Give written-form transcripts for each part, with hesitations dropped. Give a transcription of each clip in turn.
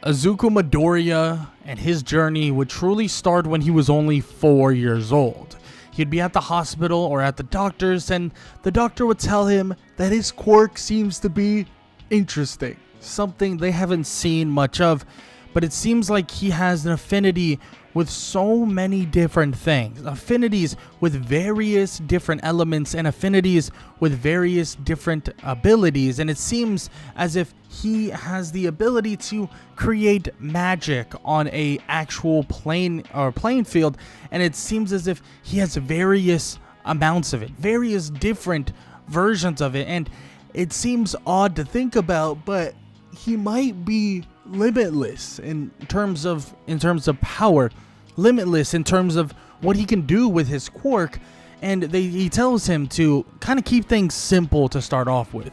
Izuku Midoriya and his journey would truly start when he was only 4 years old. He'd be at the hospital or at the doctor's, and the doctor would tell him that his quirk seems to be interesting, something they haven't seen much of, but it seems like he has an affinity with so many different things, affinities with various different elements and affinities with various different abilities, and it seems as if he has the ability to create magic on a actual playing field, and it seems as if he has various amounts of it, various different versions of it, and it seems odd to think about, but he might be limitless in terms of power, limitless in terms of what he can do with his quirk. And he tells him to kind of keep things simple to start off with.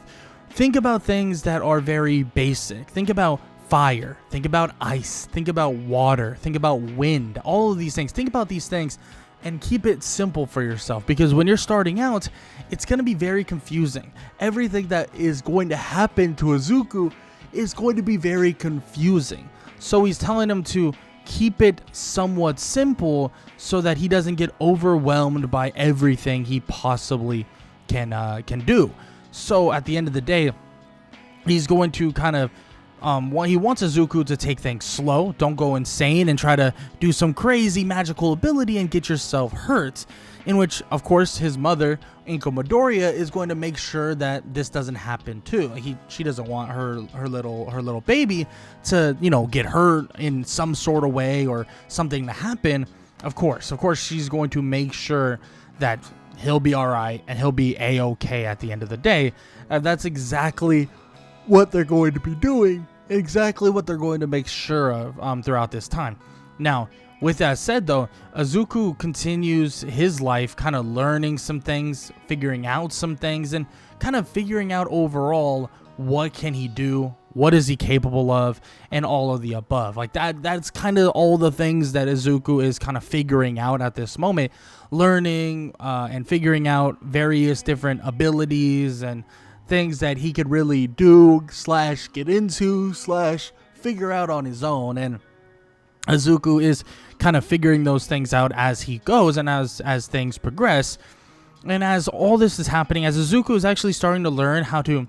Think about things that are very basic. Think about fire, think about ice, think about water, think about wind, all of these things. Think about these things and keep it simple for yourself, because when you're starting out, it's going to be very confusing. Everything that is going to happen to Izuku is going to be very confusing. So he's telling him to keep it somewhat simple so that he doesn't get overwhelmed by everything he possibly can do. So at the end of the day, he's going to kind of he wants Izuku to take things slow. Don't go insane and try to do some crazy magical ability and get yourself hurt. In which, of course, his mother, Inko Midoriya, is going to make sure that this doesn't happen too. She doesn't want her little baby to, get hurt in some sort of way or something to happen. Of course, she's going to make sure that he'll be all right and he'll be A-okay at the end of the day. That's exactly what they're going to be doing, exactly what they're going to make sure of throughout this time. Now, with that said, though, Izuku continues his life kind of learning some things, figuring out some things, and kind of figuring out overall what can he do, what is he capable of, and all of the above. Like that's kind of all the things that Izuku is kind of figuring out at this moment, learning and figuring out various different abilities and things that he could really do / get into / figure out on his own. And Izuku is kind of figuring those things out as he goes and as things progress. And as all this is happening, as Izuku is actually starting to learn how to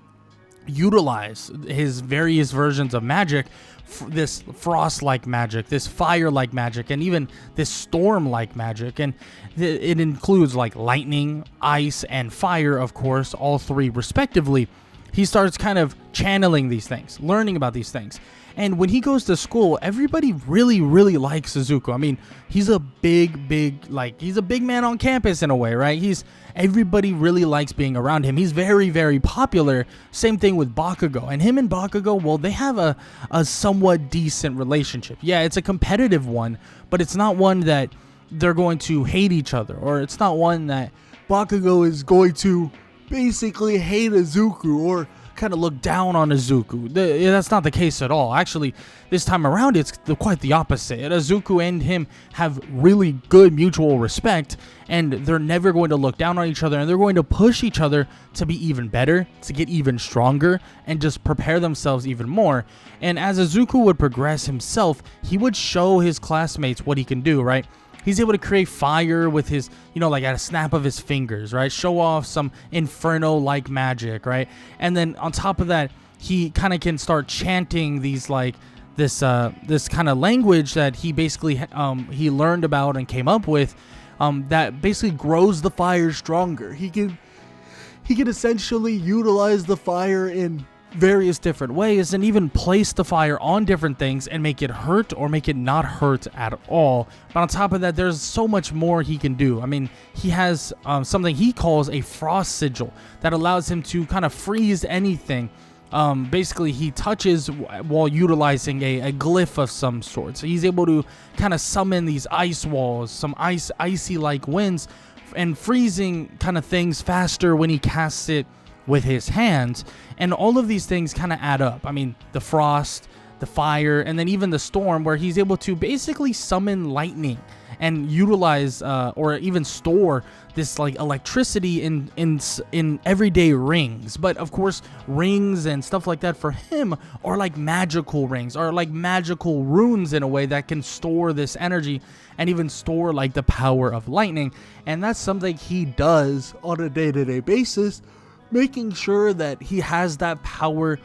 utilize his various versions of magic, this frost-like magic, this fire-like magic, and even this storm-like magic, and it includes like lightning, ice, and fire, of course, all three respectively. He starts kind of channeling these things, learning about these things. And when he goes to school, everybody really, really likes Izuku. I mean, he's a big man on campus in a way, right? Everybody really likes being around him. He's very, very popular. Same thing with Bakugo. And him and Bakugo, well, they have a somewhat decent relationship. Yeah, it's a competitive one, but it's not one that they're going to hate each other, or it's not one that Bakugo is going to basically hate Izuku or kind of look down on Izuku. That's not the case at all. Actually, this time around, it's quite the opposite. Izuku and him have really good mutual respect, and they're never going to look down on each other, and they're going to push each other to be even better, to get even stronger, and just prepare themselves even more. And as Izuku would progress himself, he would show his classmates what he can do, right? He's able to create fire with his, like at a snap of his fingers, right? Show off some inferno-like magic, right? And then on top of that, he kind of can start chanting these this kind of language that he basically he learned about and came up with, that basically grows the fire stronger. He can essentially utilize the fire in various different ways and even place the fire on different things and make it hurt or make it not hurt at all. But on top of that, there's so much more he can do. I mean, he has something he calls a frost sigil that allows him to kind of freeze anything. Basically, he touches while utilizing a glyph of some sort. So he's able to kind of summon these ice walls, some icy like winds, and freezing kind of things faster when he casts it with his hands. And all of these things kind of add up. I mean, the frost, the fire, and then even the storm, where he's able to basically summon lightning and utilize or even store this like electricity in everyday rings. But of course, rings and stuff like that for him are like magical rings, or like magical runes in a way that can store this energy and even store like the power of lightning. And that's something he does on a day-to-day basis, making sure that he has that power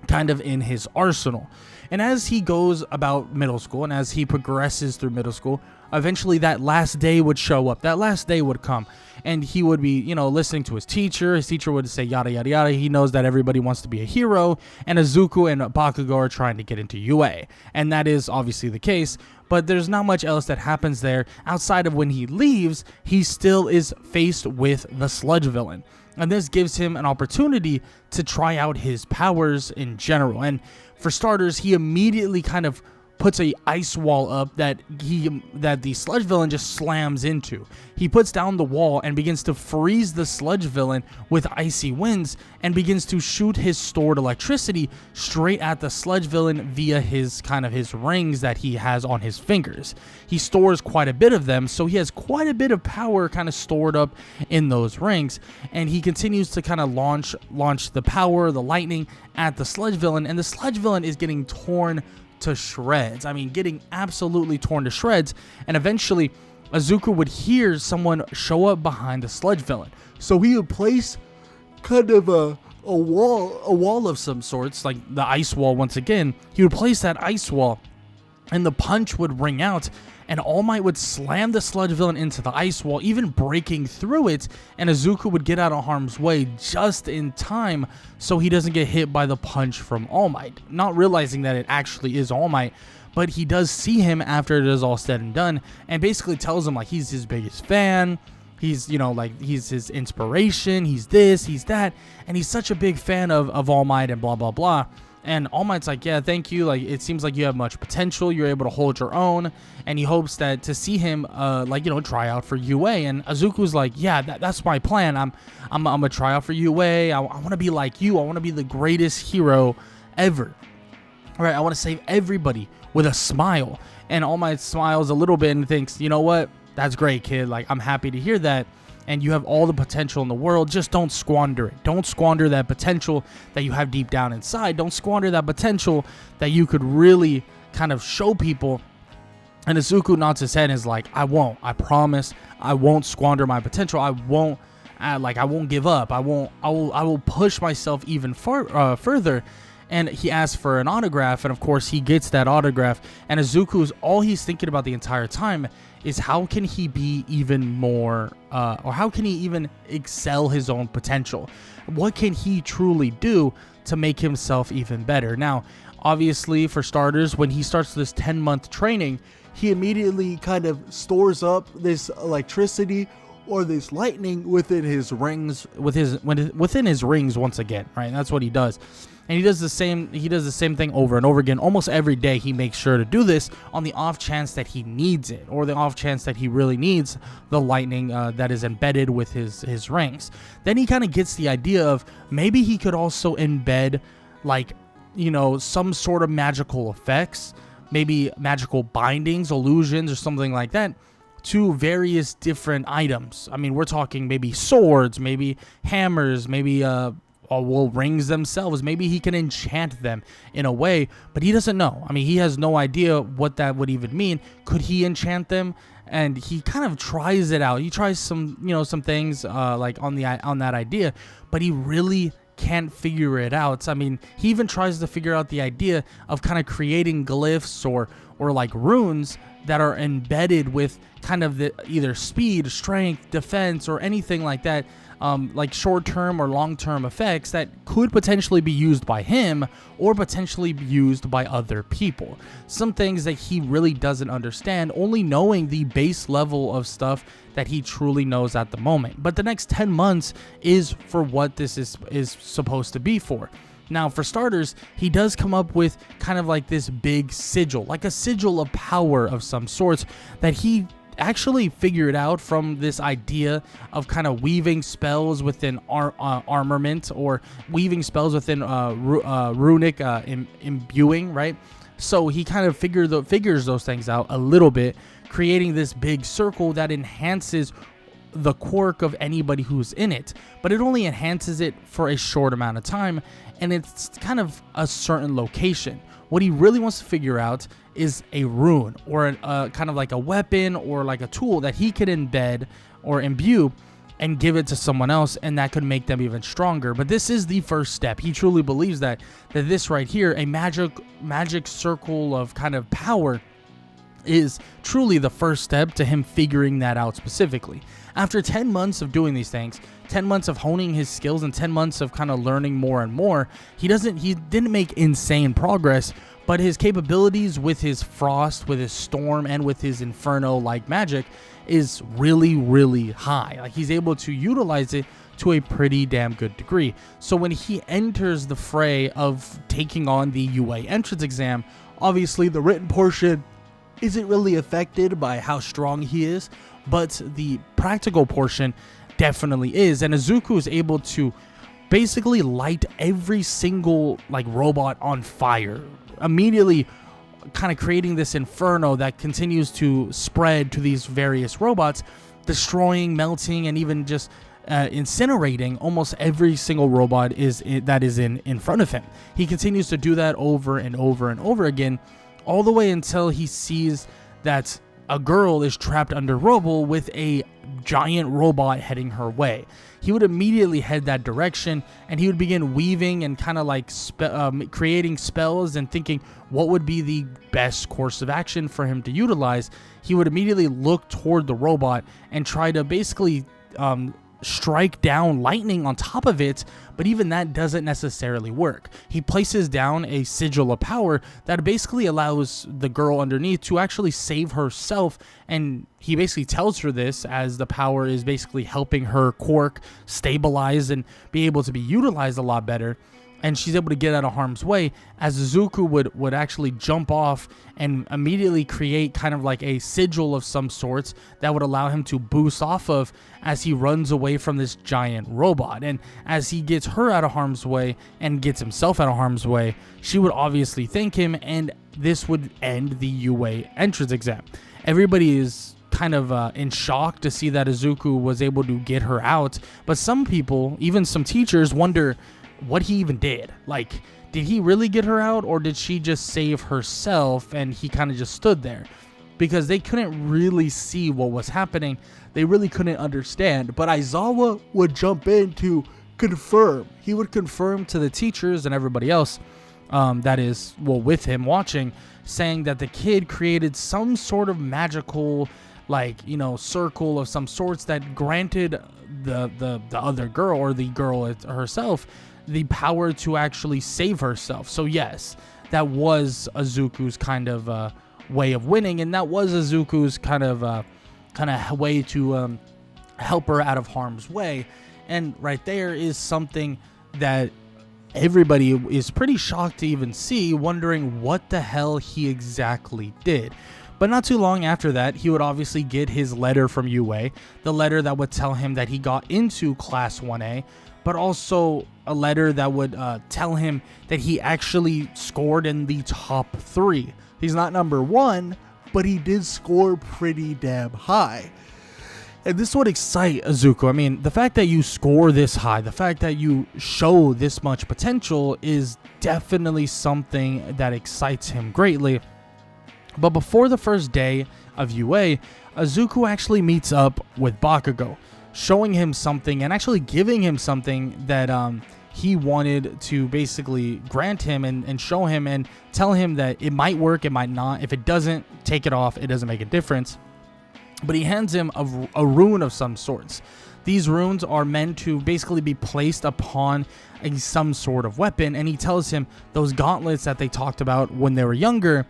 kind of in his arsenal. And as he goes about middle school, and as he progresses through middle school, eventually that last day would show up. That last day would come, and he would be, listening to his teacher. His teacher would say yada yada yada. He knows that everybody wants to be a hero, and Izuku and Bakugo are trying to get into UA, and that is obviously the case. But there's not much else that happens there outside of when he leaves. He still is faced with the sludge villain, and this gives him an opportunity to try out his powers in general. And for starters, he immediately kind of puts a ice wall up that the sludge villain just slams into. He puts down the wall and begins to freeze the sludge villain with icy winds, and begins to shoot his stored electricity straight at the sludge villain via his rings that he has on his fingers. He stores quite a bit of them, so he has quite a bit of power kind of stored up in those rings, and he continues to kind of launch the power, the lightning at the sludge villain, and the sludge villain is getting torn to shreds. I mean, getting absolutely torn to shreds. And eventually Izuku would hear someone show up behind the sludge villain, so he would place kind of a wall of some sorts, like the ice wall. Once again, he would place that ice wall, and the punch would ring out, and All Might would slam the sludge villain into the ice wall, even breaking through it, and Izuku would get out of harm's way just in time so he doesn't get hit by the punch from All Might, not realizing that it actually is All Might. But he does see him after it is all said and done, and basically tells him like he's his biggest fan, he's he's his inspiration, he's this, he's that, and he's such a big fan of All Might and blah blah blah. And All Might's like, yeah, thank you. Like, it seems like you have much potential. You're able to hold your own. And he hopes that to see him, try out for UA. And Izuku's like, yeah, that's my plan. I'm gonna try out for UA. I want to be like you. I want to be the greatest hero ever. All right, I want to save everybody with a smile. And All Might smiles a little bit and thinks, you know what? That's great, kid. Like, I'm happy to hear that. And you have all the potential in the world. Just don't squander it. Don't squander that potential that you have deep down inside. Don't squander that potential that you could really kind of show people. And Izuku nods his head and is like, I won't. I promise. I won't squander my potential. I won't give up. I will push myself even further. And he asks for an autograph, and of course he gets that autograph. And Izuku's all he's thinking about the entire time is how can he be even more, or how can he even excel his own potential? What can he truly do to make himself even better? Now, obviously, for starters, when he starts this 10-month training, he immediately kind of stores up this electricity or this lightning within his rings, within his rings once again, right? And that's what he does. And he does the same thing over and over again. Almost every day he makes sure to do this on the off chance that he needs it, or the off chance that he really needs the lightning that is embedded with his rings. Then he kind of gets the idea of maybe he could also embed some sort of magical effects, maybe magical bindings, illusions, or something like that to various different items. I mean, we're talking maybe swords, maybe hammers, maybe rings themselves. Maybe he can enchant them in a way, but he doesn't know. I mean, he has no idea what that would even mean. Could he enchant them? And he kind of tries it out. He tries some things on that idea, but he really can't figure it out. I mean, he even tries to figure out the idea of kind of creating glyphs or like runes that are embedded with kind of the either speed, strength, defense, or anything like that, like short-term or long-term effects that could potentially be used by him or potentially be used by other people. Some things that he really doesn't understand, only knowing the base level of stuff that he truly knows at the moment. But the next 10 months is for what this is supposed to be for. Now, for starters, he does come up with kind of like this big sigil, like a sigil of power of some sorts that he actually figured out from this idea of kind of weaving spells within armament, or weaving spells within runic imbuing, right? So he kind of figures those things out a little bit, creating this big circle that enhances the quirk of anybody who's in it, but it only enhances it for a short amount of time, and it's kind of a certain location. What he really wants to figure out is a rune, or a kind of like a weapon, or like a tool that he could embed or imbue and give it to someone else, and that could make them even stronger. But this is the first step. He truly believes that this right here, a magic circle of kind of power, is truly the first step to him figuring that out specifically. After 10 months of doing these things, 10 months of honing his skills, and 10 months of kind of learning more and more, he didn't make insane progress, but his capabilities with his frost, with his storm, and with his inferno like magic is really, really high. Like, he's able to utilize it to a pretty damn good degree. So when he enters the fray of taking on the UA entrance exam, obviously the written portion isn't really affected by how strong he is, but the practical portion definitely is. And Izuku is able to basically light every single like robot on fire, immediately kind of creating this inferno that continues to spread to these various robots, destroying, melting, and even just incinerating almost every single robot that is in front of him. He continues to do that over and over and over again, all the way until he sees that a girl is trapped under rubble with a giant robot heading her way. He would immediately head that direction, and he would begin weaving and kind of like creating spells and thinking what would be the best course of action for him to utilize. He would immediately look toward the robot and try to basically strike down lightning on top of it, but even that doesn't necessarily work. He places down a sigil of power that basically allows the girl underneath to actually save herself, and he basically tells her this as the power is basically helping her quirk stabilize and be able to be utilized a lot better, and she's able to get out of harm's way, as Izuku would actually jump off and immediately create kind of like a sigil of some sorts that would allow him to boost off of as he runs away from this giant robot. And as he gets her out of harm's way and gets himself out of harm's way, she would obviously thank him, and this would end the UA entrance exam. Everybody is kind of in shock to see that Izuku was able to get her out, but some people, even some teachers, wonder what he even did. Like, did he really get her out, or did she just save herself and he kind of just stood there? Because they couldn't really see what was happening. They really couldn't understand. But Aizawa would jump in to confirm. He would confirm to the teachers and everybody else that is, well, with him watching, saying that the kid created some sort of magical, like, you know, circle of some sorts that granted the other girl, or the girl herself, the power to actually save herself. So yes, that was Izuku's kind of way of winning, and that was Izuku's kind of way to help her out of harm's way. And right there is something that everybody is pretty shocked to even see, wondering what the hell he exactly did. But not too long after that, he would obviously get his letter from UA, the letter that would tell him that he got into Class 1A, but also a letter that would tell him that he actually scored in the top 3. He's not number 1, but he did score pretty damn high. And this would excite Izuku. I mean, the fact that you score this high, the fact that you show this much potential is definitely something that excites him greatly. But before the first day of UA, Izuku actually meets up with Bakugo, showing him something and actually giving him something that he wanted to basically grant him and show him and tell him that it might work, it might not. If it doesn't, take it off. It doesn't make a difference. But he hands him a rune of some sorts. These runes are meant to basically be placed upon some sort of weapon, and he tells him those gauntlets that they talked about when they were younger,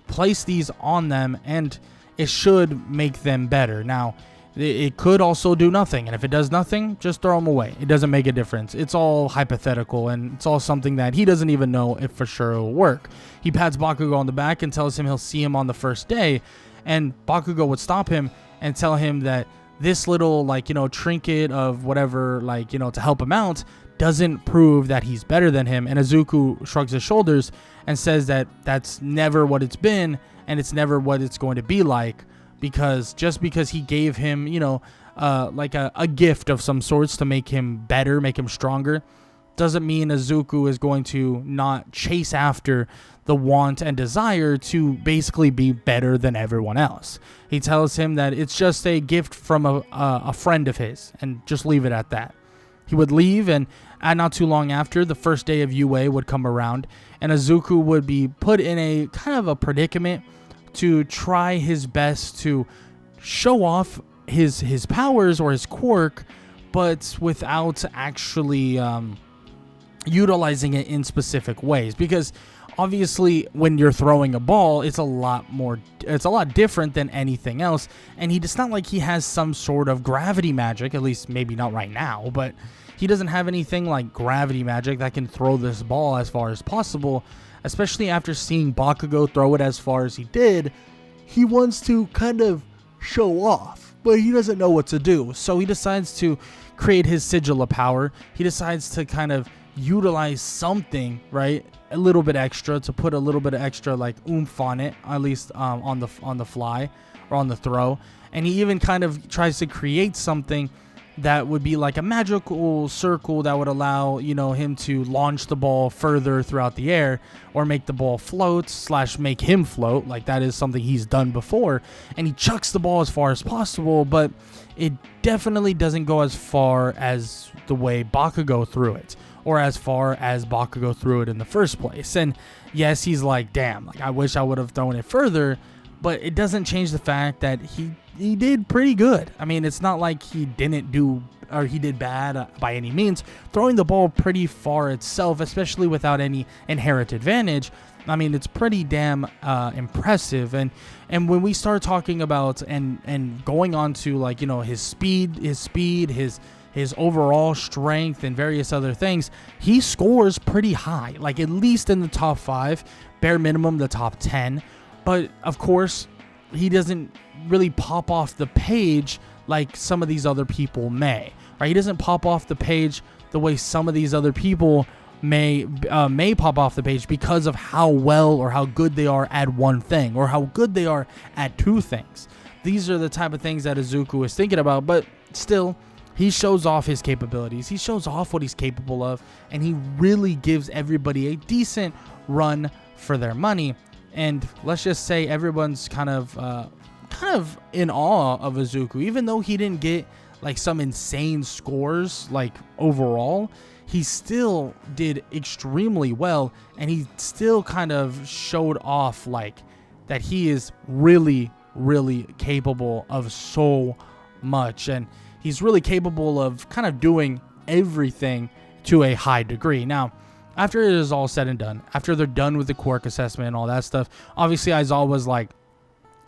place these on them and it should make them better. Now, it could also do nothing, and if it does nothing, just throw them away. It doesn't make a difference. It's all hypothetical, and it's all something that he doesn't even know if for sure it will work. He pats Bakugo on the back and tells him he'll see him on the first day, and Bakugo would stop him and tell him that this little, like, you know, trinket of whatever, like, you know, to help him out doesn't prove that he's better than him. And Izuku shrugs his shoulders and says that that's never what it's been, and it's never what it's going to be like, because just because he gave him, like a gift of some sorts to make him better, make him stronger, doesn't mean Izuku is going to not chase after the want and desire to basically be better than everyone else. He tells him that it's just a gift from a friend of his, and just leave it at that. He would leave, and not too long after, the first day of UA would come around, and Izuku would be put in a kind of a predicament to try his best to show off his powers or his quirk, but without actually utilizing it in specific ways. Because obviously when you're throwing a ball, it's a lot different than anything else, and it's not like he has some sort of gravity magic, at least maybe not right now, but he doesn't have anything like gravity magic that can throw this ball as far as possible. Especially after seeing Bakugo throw it as far as he did, he wants to kind of show off, but he doesn't know what to do. So he decides to create his sigil of power. He decides to kind of utilize something, right, a little bit extra, to put a little bit of extra like oomph on it, at least on the fly or on the throw. And he even kind of tries to create something that would be like a magical circle that would allow, him to launch the ball further throughout the air, or make the ball float / make him float. Like, that is something he's done before, and he chucks the ball as far as possible, but it definitely doesn't go as far as the way Bakugo threw it, or as far as Bakugo threw it in the first place. And yes, he's like, damn, like, I wish I would have thrown it further, but it doesn't change the fact that he did pretty good. I mean, it's not like he didn't do, or he did bad by any means. Throwing the ball pretty far itself, especially without any inherent advantage, I mean, it's pretty damn impressive. And when we start talking about and going on to, like, his speed, his overall strength and various other things, he scores pretty high, like at least in the top 5, bare minimum the top 10. But of course, he doesn't really pop off the page like some of these other people may. Right? He doesn't pop off the page the way some of these other people may pop off the page, because of how well or how good they are at one thing, or how good they are at two things. These are the type of things that Izuku is thinking about, but still, he shows off his capabilities. He shows off what he's capable of, and he really gives everybody a decent run for their money. And let's just say everyone's kind of in awe of Izuku, even though he didn't get like some insane scores like overall. He still did extremely well, and he still kind of showed off like that he is really, really capable of so much, and he's really capable of kind of doing everything to a high degree. Now, after it is all said and done, after they're done with the quirk assessment and all that stuff, obviously Aizawa was like,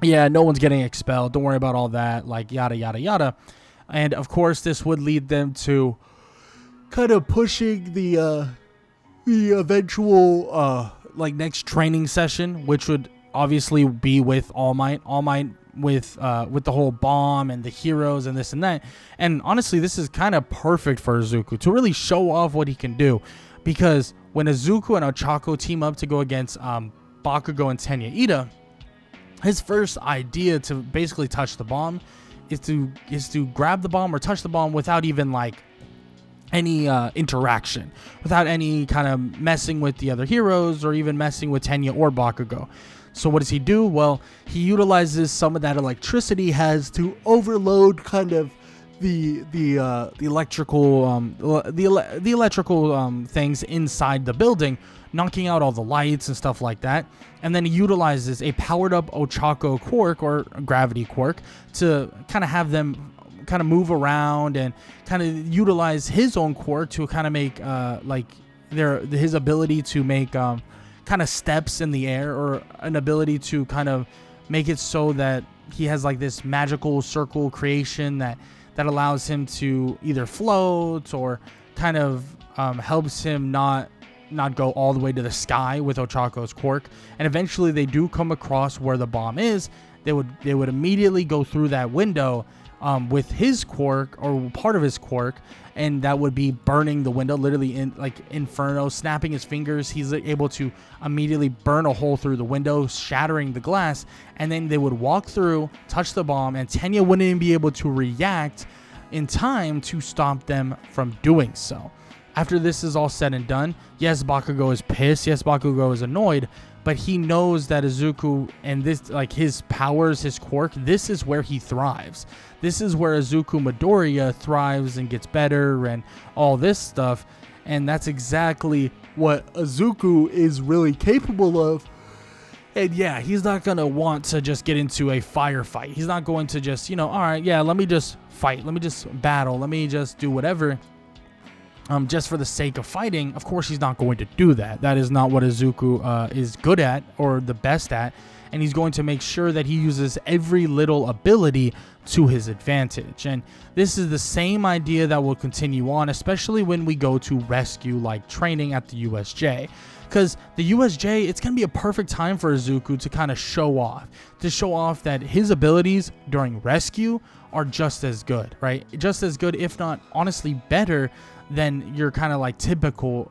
yeah, no one's getting expelled, don't worry about all that, like yada yada yada. And of course, this would lead them to kind of pushing the eventual like next training session, which would obviously be with All Might with the whole bomb and the heroes and this and that. And honestly, this is kind of perfect for Izuku to really show off what he can do, because when Izuku and Ochako team up to go against Bakugo and Tenya Ida, his first idea to basically touch the bomb is to grab the bomb or touch the bomb without even like any interaction, without any kind of messing with the other heroes or even messing with Tenya or Bakugo. So what does he do? Well, he utilizes some of that electricity he has to overload kind of the electrical things inside the building, knocking out all the lights and stuff like that. And then he utilizes a powered up Ochako quirk or gravity quirk to kind of have them kind of move around and kind of utilize his own quirk to kind of make his ability to make kind of steps in the air, or an ability to kind of make it so that he has like this magical circle creation that allows him to either float or kind of helps him not go all the way to the sky with Ochako's quirk. And eventually they do come across where the bomb is. They would immediately go through that window with his quirk, or part of his quirk, and that would be burning the window, literally in like Inferno, snapping his fingers. He's able to immediately burn a hole through the window, shattering the glass, and then they would walk through, touch the bomb, and Tenya wouldn't even be able to react in time to stop them from doing so. After this is all said and done, yes, Bakugo is pissed, yes, Bakugo is annoyed, but he knows that Izuku and this, like his powers, his quirk, this is where he thrives. This is where Izuku Midoriya thrives and gets better and all this stuff. And that's exactly what Izuku is really capable of. And yeah, he's not going to want to just get into a firefight. He's not going to just, all right, yeah, let me just fight. Let me just battle. Let me just do whatever. Just for the sake of fighting. Of course, he's not going to do that. That is not what Izuku is good at or the best at. And he's going to make sure that he uses every little ability to his advantage. And this is the same idea that will continue on, especially when we go to rescue like training at the USJ. Because the USJ, it's going to be a perfect time for Izuku to kind of show off. To show off that his abilities during rescue are just as good, right? Just as good, if not honestly better than your kind of like typical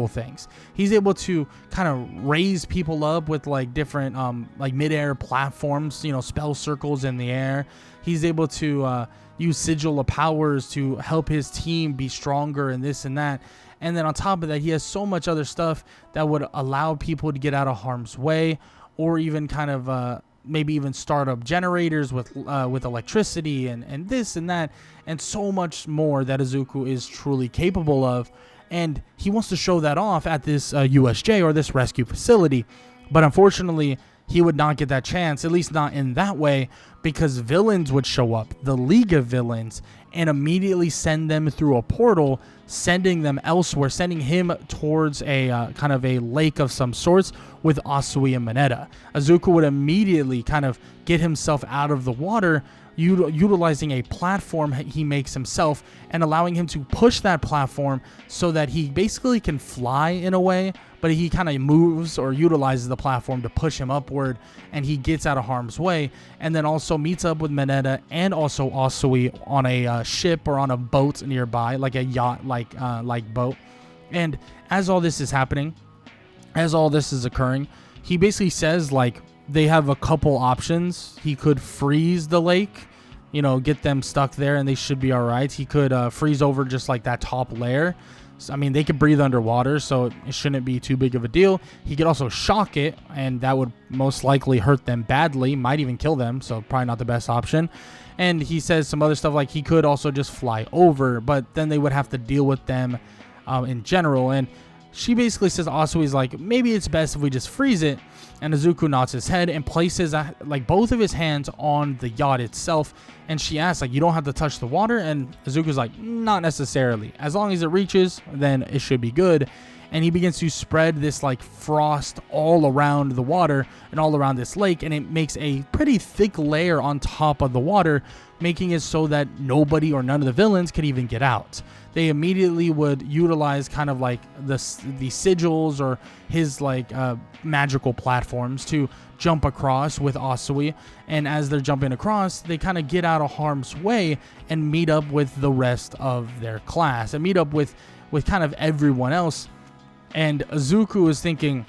things. He's able to kind of raise people up with like different like mid-air platforms, spell circles in the air. He's able to use sigil of powers to help his team be stronger and this and that. And then on top of that, he has so much other stuff that would allow people to get out of harm's way, or even kind of maybe even start up generators with electricity and this and that, and so much more that Izuku is truly capable of. And he wants to show that off at this USJ, or this rescue facility. But unfortunately, he would not get that chance, at least not in that way, because villains would show up, the League of Villains, and immediately send them through a portal, sending them elsewhere, sending him towards a kind of a lake of some sorts with Asui and Mineta. Izuku would immediately kind of get himself out of the water, utilizing a platform he makes himself and allowing him to push that platform so that he basically can fly in a way, but he kind of moves or utilizes the platform to push him upward, and he gets out of harm's way, and then also meets up with Mineta and also Asui on a ship or on a boat nearby, like a yacht like boat. And as all this is happening, as all this is occurring, he basically says like they have a couple options. He could freeze the lake, get them stuck there and they should be all right. He could freeze over just like that top layer. I mean, they could breathe underwater, so it shouldn't be too big of a deal. He could also shock it, and that would most likely hurt them badly, might even kill them, so probably not the best option. And he says some other stuff like he could also just fly over, but then they would have to deal with them in general. And she basically says, Asui's like, maybe it's best if we just freeze it. And Izuku nods his head and places like both of his hands on the yacht itself. And she asks, like, you don't have to touch the water? And Izuku's like, not necessarily. As long as it reaches, then it should be good. And he begins to spread this like frost all around the water and all around this lake. And it makes a pretty thick layer on top of the water, making it so that nobody or none of the villains could even get out. They immediately would utilize kind of like the sigils or his like magical platforms to jump across with Asui. And as they're jumping across, they kind of get out of harm's way and meet up with the rest of their class and meet up with kind of everyone else. And Izuku is thinking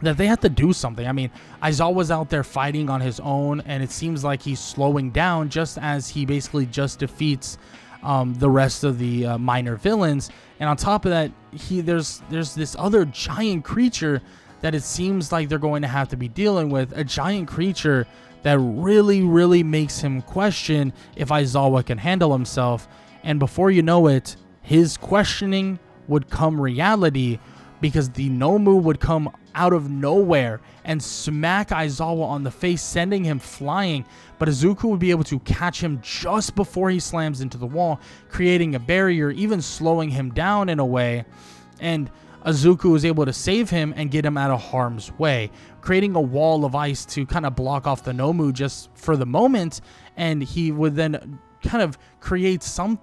that they have to do something. I mean, Aizawa's out there fighting on his own, and it seems like he's slowing down just as he basically just defeats the rest of the minor villains. And on top of that, there's this other giant creature that it seems like they're going to have to be dealing with, a giant creature that really, really makes him question if Aizawa can handle himself. And before you know it, his questioning would come reality, because the Nomu would come out of nowhere and smack Aizawa on the face, sending him flying. But Izuku would be able to catch him just before he slams into the wall, creating a barrier, even slowing him down in a way. And Izuku was able to save him and get him out of harm's way, creating a wall of ice to kind of block off the Nomu just for the moment. And he would then kind of create some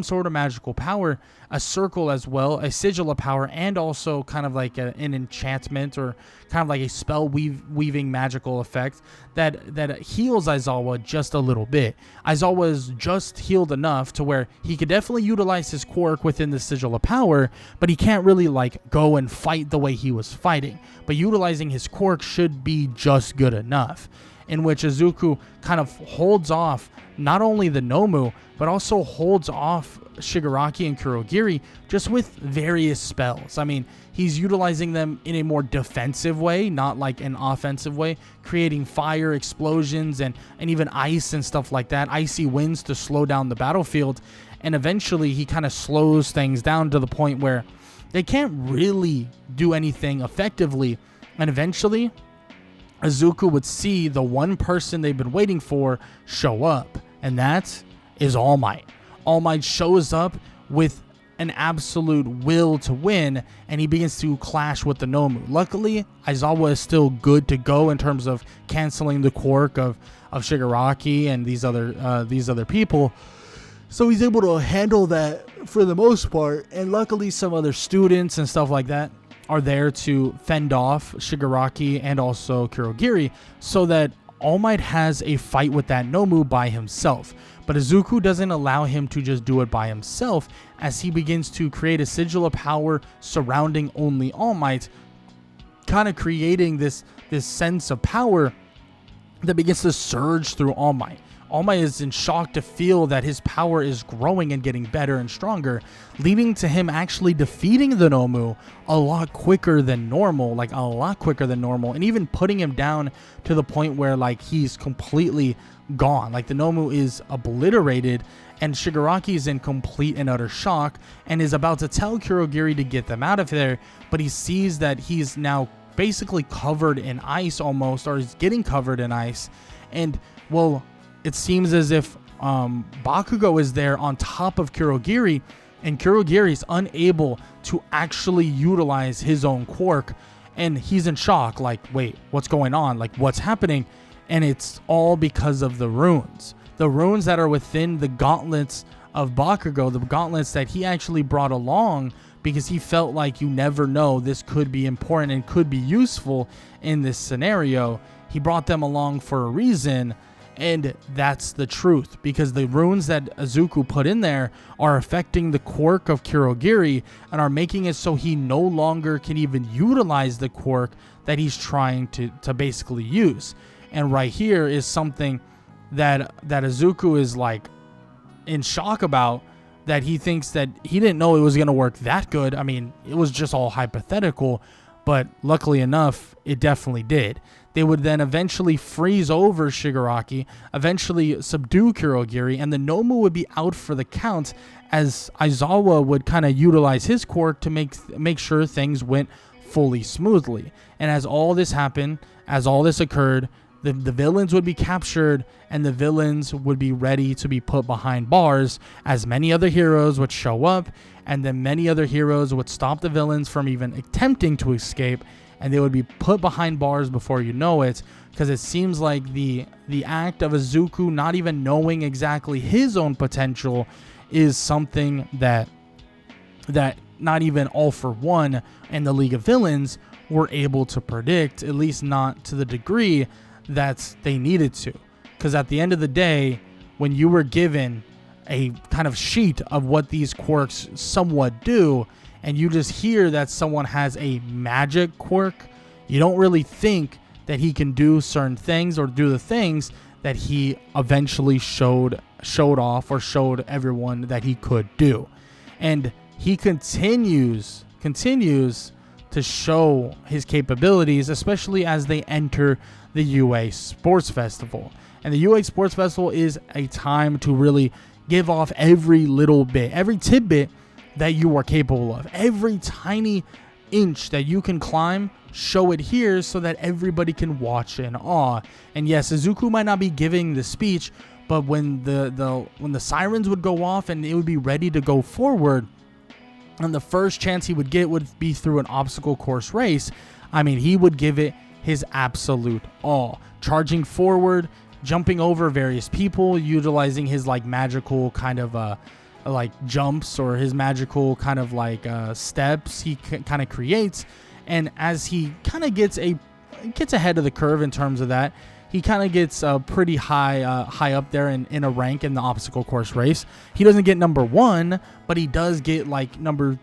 sort of magical power, a circle as well, a sigil of power, and also kind of like an enchantment or kind of like a spell weaving magical effect that heals Aizawa just a little bit. Aizawa is just healed enough to where he could definitely utilize his quirk within the sigil of power, but he can't really like go and fight the way he was fighting. But utilizing his quirk should be just good enough, in which Izuku kind of holds off not only the Nomu, but also holds off Shigaraki and Kurogiri just with various spells. I mean, he's utilizing them in a more defensive way, not like an offensive way, creating fire, explosions, and even ice and stuff like that, icy winds to slow down the battlefield. And eventually he kind of slows things down to the point where they can't really do anything effectively. And eventually Izuku would see the one person they've been waiting for show up, and that is All Might. All Might shows up with an absolute will to win, and he begins to clash with the Nomu. Luckily, Aizawa is still good to go in terms of canceling the quirk of Shigaraki and these other people, so he's able to handle that for the most part. And luckily, some other students and stuff like that are there to fend off Shigaraki and also Kurogiri, so that All Might has a fight with that Nomu by himself. But Izuku doesn't allow him to just do it by himself, as he begins to create a sigil of power surrounding only All Might, kind of creating this sense of power that begins to surge through All Might. All Might is in shock to feel that his power is growing and getting better and stronger, leading to him actually defeating the Nomu a lot quicker than normal, and even putting him down to the point where like he's completely gone. Like the Nomu is obliterated, and Shigaraki is in complete and utter shock and is about to tell Kurogiri to get them out of there, but he sees that he's now basically covered in ice almost, or is getting covered in ice, and well, it seems as if Bakugo is there on top of Kurogiri, and Kurogiri is unable to actually utilize his own quirk, and he's in shock, like, wait, what's going on? Like, what's happening? And it's all because of the runes. The runes that are within the gauntlets of Bakugo, the gauntlets that he actually brought along because he felt like you never know, this could be important and could be useful in this scenario. He brought them along for a reason. And that's the truth, because the runes that Izuku put in there are affecting the quirk of Kurogiri and are making it so he no longer can even utilize the quirk that he's trying to basically use. And right here is something that Izuku is like in shock about, that he thinks that he didn't know it was going to work that good. I mean, it was just all hypothetical, but luckily enough, it definitely did. They would then eventually freeze over Shigaraki, eventually subdue Kurogiri, and the Nomu would be out for the count, as Aizawa would kind of utilize his quirk to make sure things went fully smoothly. And as all this happened, as all this occurred, the villains would be captured, and the villains would be ready to be put behind bars, as many other heroes would show up, and then many other heroes would stop the villains from even attempting to escape, and they would be put behind bars before you know it, because it seems like the act of Izuku not even knowing exactly his own potential is something that not even All For One and the League of Villains were able to predict, at least not to the degree that they needed to. Because at the end of the day, when you were given a kind of sheet of what these quirks somewhat do, and you just hear that someone has a magic quirk, you don't really think that he can do certain things or do the things that he eventually showed off or showed everyone that he could do. And he continues to show his capabilities, especially as they enter the UA Sports Festival. And the UA Sports Festival is a time to really give off every little bit, every tidbit that you are capable of. Every tiny inch that you can climb, show it here so that everybody can watch in awe. And yes, Izuku might not be giving the speech, but when the sirens would go off and it would be ready to go forward, and the first chance he would get would be through an obstacle course race, I mean, he would give it his absolute all, charging forward, jumping over various people, utilizing his like magical kind of like jumps, or his magical kind of like steps he kind of creates. And as he kind of gets ahead of the curve in terms of that, he kind of gets pretty high up there in a rank in the obstacle course race. He doesn't get number 1, but he does get like number,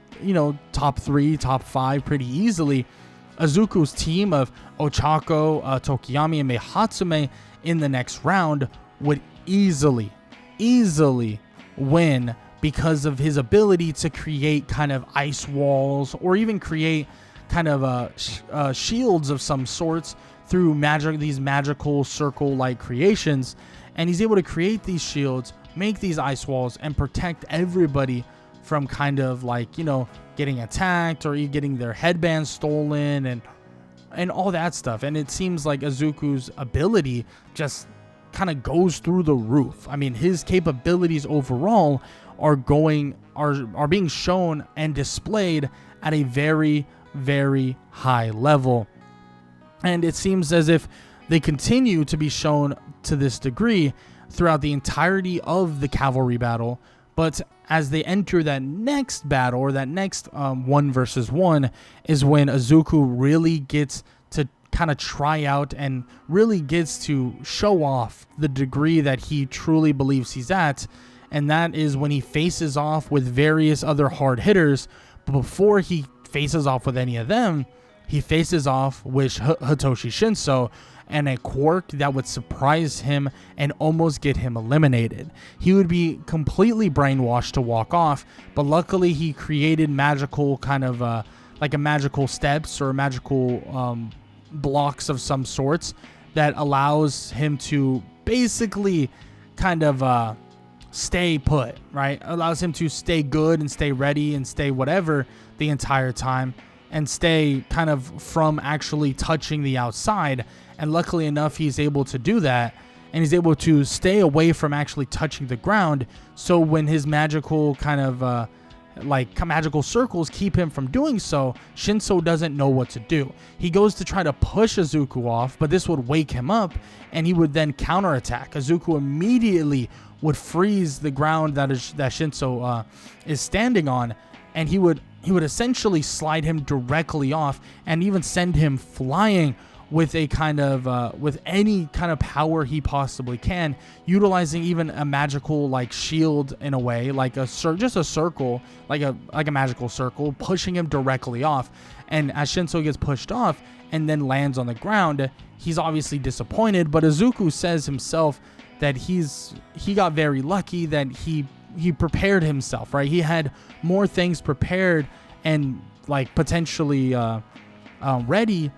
top 3, top 5 pretty easily. Izuku's team of Ochako, Tokiyami, and Meihatsume in the next round would easily win because of his ability to create kind of ice walls, or even create kind of shields of some sorts through these magical circle-like creations. And he's able to create these shields, make these ice walls, and protect everybody from kind of like, getting attacked or getting their headbands stolen and all that stuff. And it seems like Izuku's ability just kind of goes through the roof. I mean, his capabilities overall are being shown and displayed at a very, very high level. And it seems as if they continue to be shown to this degree throughout the entirety of the cavalry battle. But as they enter that next battle, or that next 1 versus 1, is when Izuku really gets to kind of try out and really gets to show off the degree that he truly believes he's at. And that is when he faces off with various other hard hitters. But before he faces off with any of them, he faces off with Hitoshi Shinso and a quirk that would surprise him and almost get him eliminated. He would be completely brainwashed to walk off, but luckily he created magical kind of like a magical steps or magical blocks of some sorts that allows him to basically kind of stay put, right? Allows him to stay good and stay ready and stay whatever the entire time, and stay kind of from actually touching the outside. And luckily enough, he's able to do that, and he's able to stay away from actually touching the ground. So when his magical kind of magical circles keep him from doing so, Shinso doesn't know what to do. He goes to try to push Izuku off, but this would wake him up, and he would then counterattack. Izuku immediately would freeze the ground that Shinso is standing on, and he would essentially slide him directly off, and even send him flying with a kind of with any kind of power he possibly can, utilizing even a magical like shield in a way, like just a circle, like a magical circle, pushing him directly off. And as Shinso gets pushed off and then lands on the ground, he's obviously disappointed, but Izuku says himself that he got very lucky, that he prepared himself, right? He had more things prepared and like potentially ready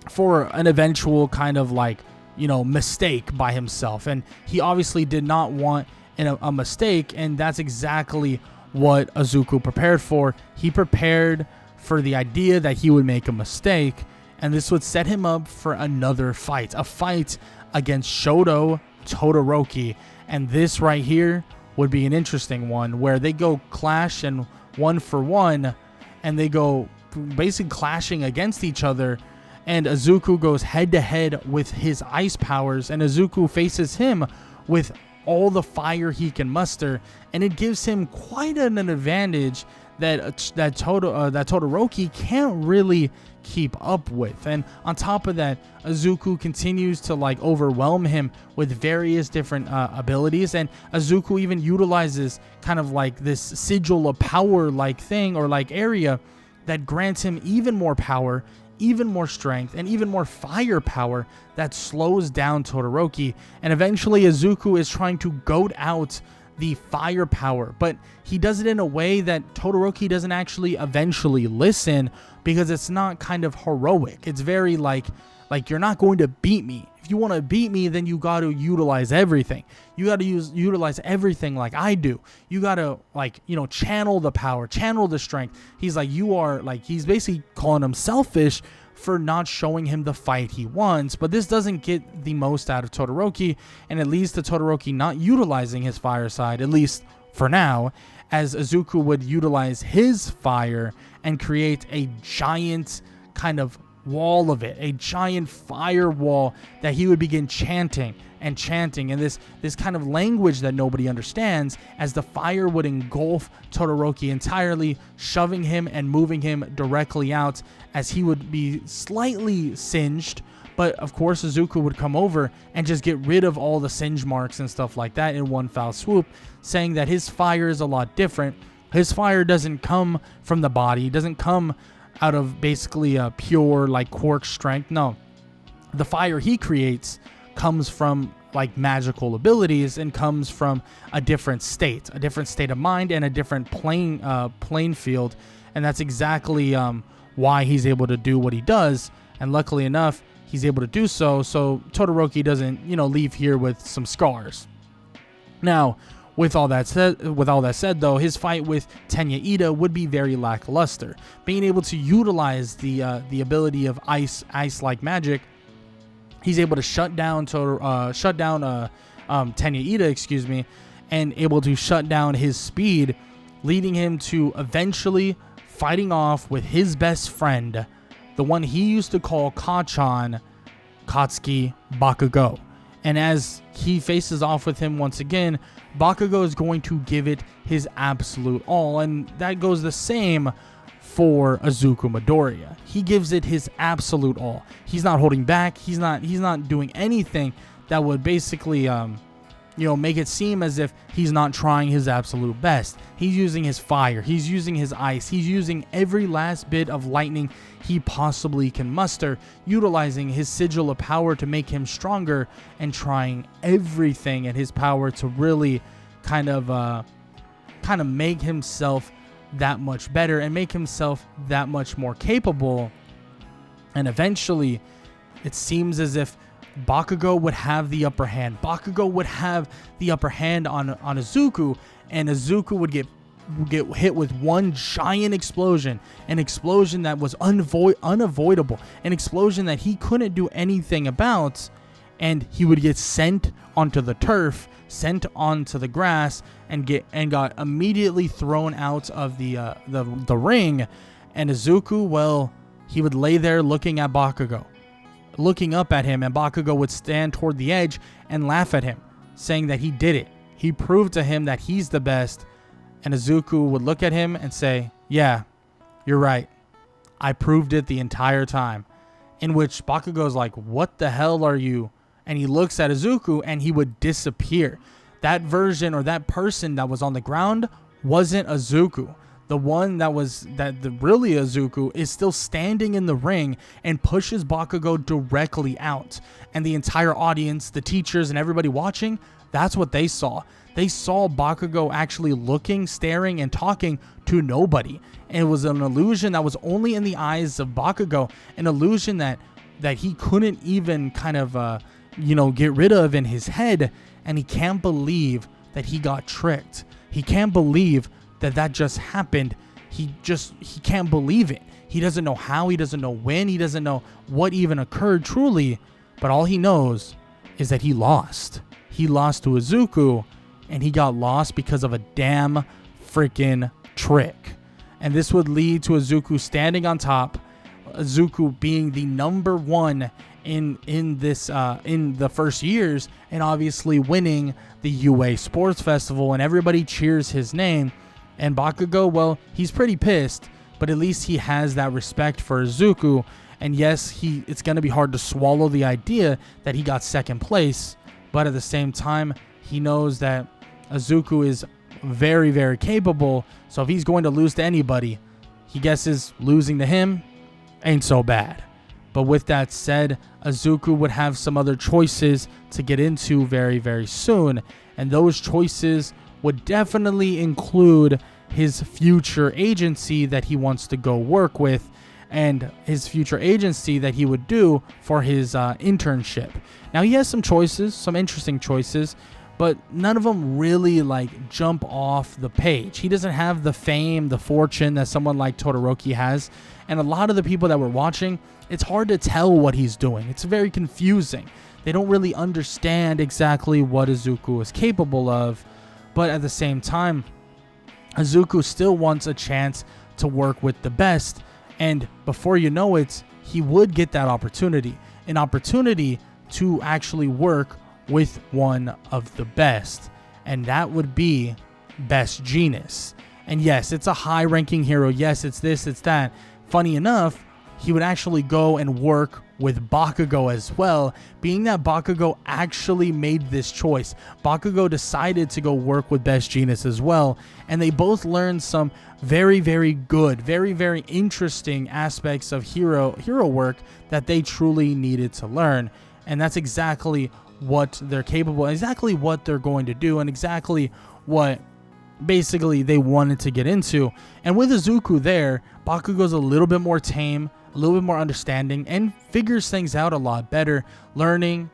for an eventual kind of like, mistake by himself. And he obviously did not want a mistake, and that's exactly what Izuku prepared for. He prepared for the idea that he would make a mistake, and this would set him up for another fight, a fight against Shoto Todoroki. And this right here would be an interesting one, where they go clash and 1-for-1, and they go basically clashing against each other. And Izuku goes head to head with his ice powers, and Izuku faces him with all the fire he can muster, and it gives him quite an advantage that Todoroki can't really keep up with. And on top of that, Izuku continues to like overwhelm him with various different abilities, and Izuku even utilizes kind of like this sigil of power like thing, or like area, that grants him even more power, even more strength, and even more firepower that slows down Todoroki. And eventually Izuku is trying to goad out the firepower, but he does it in a way that Todoroki doesn't actually eventually listen, because it's not kind of heroic. It's very like you're not going to beat me. If you want to beat me, then you got to utilize everything. You got to utilize everything like I do. You got to channel the power, channel the strength. He's like, he's basically calling him selfish for not showing him the fight he wants. But this doesn't get the most out of Todoroki, and it leads to Todoroki not utilizing his fire side, at least for now, as Izuku would utilize his fire and create a giant kind of wall of it, a giant firewall that he would begin chanting and chanting, and this kind of language that nobody understands, as the fire would engulf Todoroki entirely, shoving him and moving him directly out, as he would be slightly singed. But of course, Izuku would come over and just get rid of all the singe marks and stuff like that in one foul swoop, saying that his fire is a lot different. His fire doesn't come from the body. It doesn't come out of basically a pure like Quirk strength. No, the fire he creates comes from like magical abilities and comes from a different state of mind, and a different plane field. And that's exactly why he's able to do what he does. And luckily enough, he's able to do so Todoroki doesn't, leave here with some scars. Now, with all that said, though, his fight with Tenya Ida would be very lackluster. Being able to utilize the ability of ice-like magic, he's able to shut down Tenya Ida, and able to shut down his speed, leading him to eventually fighting off with his best friend, the one he used to call Kachan, Katsuki Bakugo. And as he faces off with him once again, Bakugo is going to give it his absolute all, and that goes the same for Izuku Midoriya. He gives it his absolute all. He's not holding back. He's not doing anything that would basically make it seem as if he's not trying his absolute best. He's using his fire. He's using his ice. He's using every last bit of lightning he possibly can muster, utilizing his sigil of power to make him stronger, and trying everything in his power to really kind of make himself that much better and make himself that much more capable. And eventually, it seems as if Bakugo would have the upper hand. Bakugo would have the upper hand on Izuku, and Izuku would get hit with one giant explosion, an explosion that was unavoidable, an explosion that he couldn't do anything about, and he would get sent onto the turf, sent onto the grass, and got immediately thrown out of the ring. And Izuku, well, he would lay there looking at Bakugo, looking up at him, and Bakugo would stand toward the edge and laugh at him, saying that he did it. He proved to him that he's the best. And Izuku would look at him and say, "Yeah, you're right. I proved it the entire time." In which Bakugo's like, "What the hell are you?" And he looks at Izuku and he would disappear. That version, or that person that was on the ground, wasn't Izuku. The one the really Izuku is still standing in the ring and pushes Bakugo directly out. And the entire audience, the teachers and everybody watching, that's what they saw. They saw Bakugo actually looking, staring, and talking to nobody. And it was an illusion that was only in the eyes of Bakugo, an illusion that he couldn't even kind of get rid of in his head. And he can't believe that he got tricked. He can't believe that just happened. He can't believe it. He doesn't know how, he doesn't know when, he doesn't know what even occurred truly, but all he knows is that he lost. He lost to Izuku, and he got lost because of a damn freaking trick. And this would lead to Izuku standing on top, Izuku being the number one in the first years, and obviously winning the UA Sports Festival, and everybody cheers his name. And Bakugo, well, he's pretty pissed, but at least he has that respect for Izuku. And yes, it's going to be hard to swallow the idea that he got second place, but at the same time, he knows that Izuku is very, very capable. So if he's going to lose to anybody, he guesses losing to him ain't so bad. But with that said, Izuku would have some other choices to get into very, very soon. And those choices would definitely include his future agency that he wants to go work with, and his future agency that he would do for his internship. Now, he has some choices, some interesting choices, but none of them really jump off the page. He doesn't have the fame, the fortune that someone like Todoroki has. And a lot of the people that were watching, it's hard to tell what he's doing. It's very confusing. They don't really understand exactly what Izuku is capable of. But at the same time, Izuku still wants a chance to work with the best. And before you know it, he would get that opportunity, an opportunity to actually work with one of the best, and that would be Best Jeanist. And yes, it's a high-ranking hero. Yes, it's this, it's that. Funny enough, he would actually go and work with Bakugo as well, being that Bakugo actually made this choice. Bakugo decided to go work with Best Jeanist as well, and they both learned some very, very good, very, very interesting aspects of hero work that they truly needed to learn. And that's exactly what they're capable, exactly what they're going to do, and exactly what basically they wanted to get into. And with Izuku there, Bakugo's a little bit more tame, a little bit more understanding, and figures things out a lot better, learning,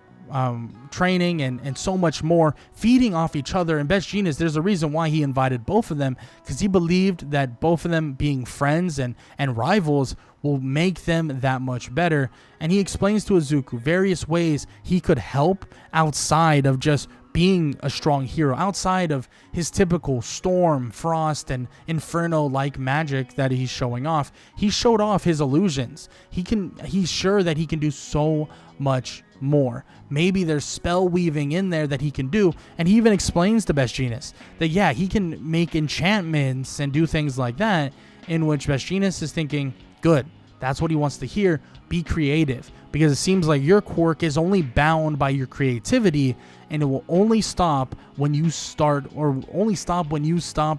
training, and so much more, feeding off each other. And Best Jeanist, there's a reason why he invited both of them, because he believed that both of them being friends and rivals will make them that much better. And he explains to Izuku various ways he could help outside of just being a strong hero, outside of his typical storm, frost, and inferno-like magic that he's showing off. He showed off his illusions. He's sure that he can do so much more. Maybe there's spell weaving in there that he can do, and he even explains to Best Jeanist that yeah, he can make enchantments and do things like that, in which Best Jeanist is thinking, good, that's what he wants to hear. Be creative, because it seems like your quirk is only bound by your creativity, and it will only stop when you stop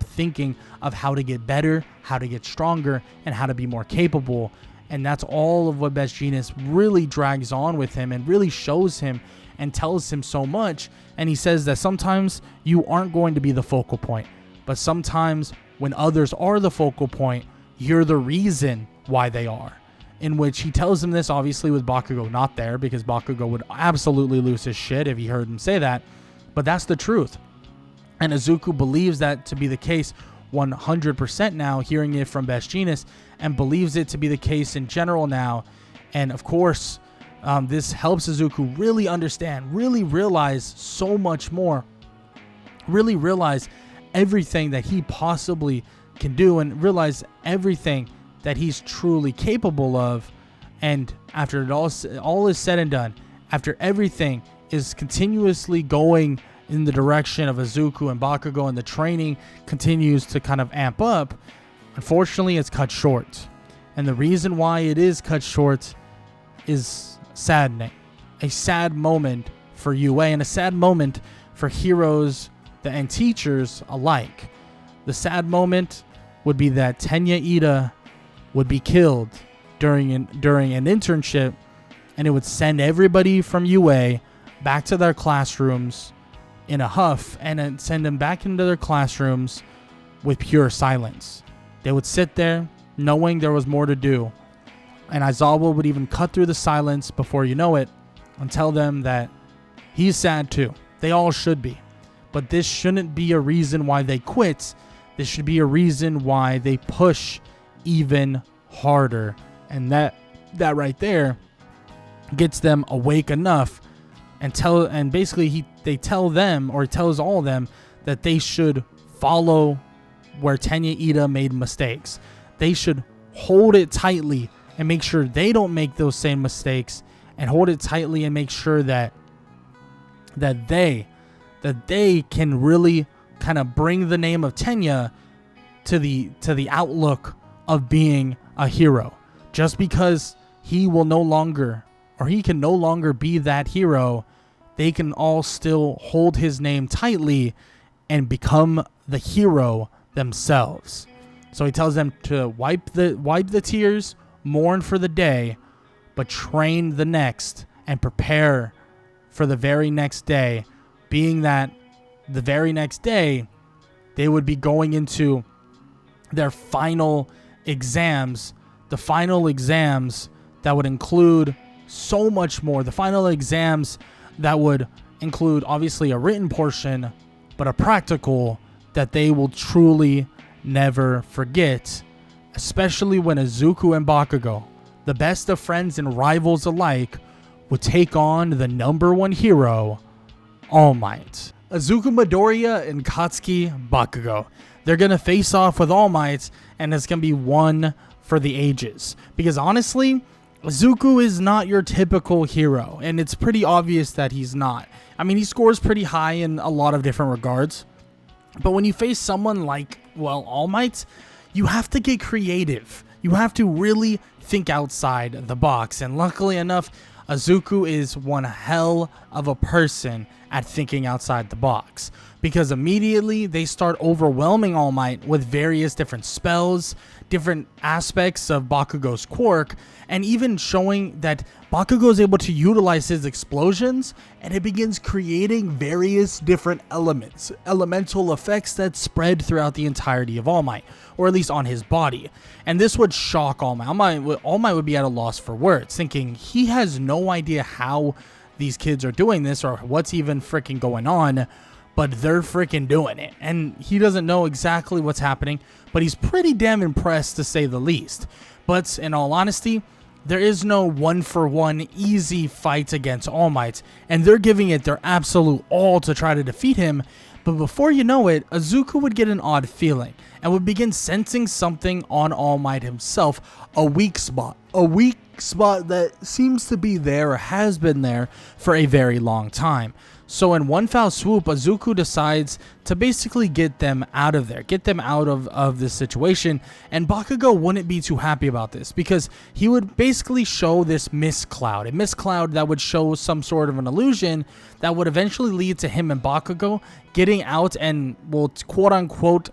thinking of how to get better, how to get stronger, and how to be more capable. And that's all of what Best Jeanist really drags on with him and really shows him and tells him so much. And he says that sometimes you aren't going to be the focal point, but sometimes when others are the focal point, you're the reason why they are. In which he tells him this, obviously with Bakugo not there, because Bakugo would absolutely lose his shit if he heard him say that. But that's the truth. And Izuku believes that to be the case 100% now, hearing it from Best Jeanist, and believes it to be the case in general now. And of course, this helps Izuku really understand, really realize so much more, really realize everything that he possibly can do, and realize everything that he's truly capable of. And after it all is said and done, after everything is continuously going in the direction of Izuku and Bakugo, and the training continues to kind of amp up, unfortunately it's cut short. And the reason why it is cut short is saddening. A sad moment for UA, and a sad moment for heroes and teachers alike. The sad moment would be that Tenya Ida would be killed during an internship, and it would send everybody from UA back to their classrooms in a huff, and then send them back into their classrooms with pure silence. They would sit there knowing there was more to do, and Aizawa would even cut through the silence before you know it and tell them that he's sad too. They all should be. But this shouldn't be a reason why they quit. This should be a reason why they push even harder. And that right there gets them awake enough, and basically they tell them, or tells all of them, that they should follow where Tenya Ida made mistakes. They should hold it tightly and make sure they don't make those same mistakes, and hold it tightly and make sure that they can really kind of bring the name of Tenya to the outlook of being a hero. Just because he can no longer be that hero, they can all still hold his name tightly and become the hero themselves. So he tells them to wipe the tears, mourn for the day, but train the next and prepare for the very next day, being that the very next day they would be going into their final exams, the final exams that would include so much more, the final exams that would include obviously a written portion, but a practical that they will truly never forget, especially when Izuku and Bakugo, the best of friends and rivals alike, would take on the #1 hero, All Might. Izuku Midoriya and Katsuki Bakugo. They're going to face off with All Might, and it's going to be one for the ages. Because honestly, Izuku is not your typical hero, and it's pretty obvious that he's not. I mean, he scores pretty high in a lot of different regards, but when you face someone like, well, All Might, you have to get creative. You have to really think outside the box, and luckily enough, Izuku is one hell of a person at thinking outside the box, because immediately they start overwhelming All Might with various different spells, different aspects of Bakugo's quirk, and even showing that Bakugo is able to utilize his explosions, and it begins creating various different elements, elemental effects that spread throughout the entirety of All Might, or at least on his body. And this would shock All Might. All Might would be at a loss for words, thinking he has no idea how these kids are doing this or what's even freaking going on, but they're freaking doing it. And he doesn't know exactly what's happening, but he's pretty damn impressed, to say the least. But in all honesty, there is no one-for-one easy fight against All Might, and they're giving it their absolute all to try to defeat him. But before you know it, Izuku would get an odd feeling and would begin sensing something on All Might himself, a weak spot that seems to be there or has been there for a very long time. So in one foul swoop, Izuku decides to basically get them out of there, get them out of this situation, and Bakugo wouldn't be too happy about this, because he would basically show this mist cloud, a mist cloud that would show some sort of an illusion that would eventually lead to him and Bakugo getting out and, well, quote-unquote,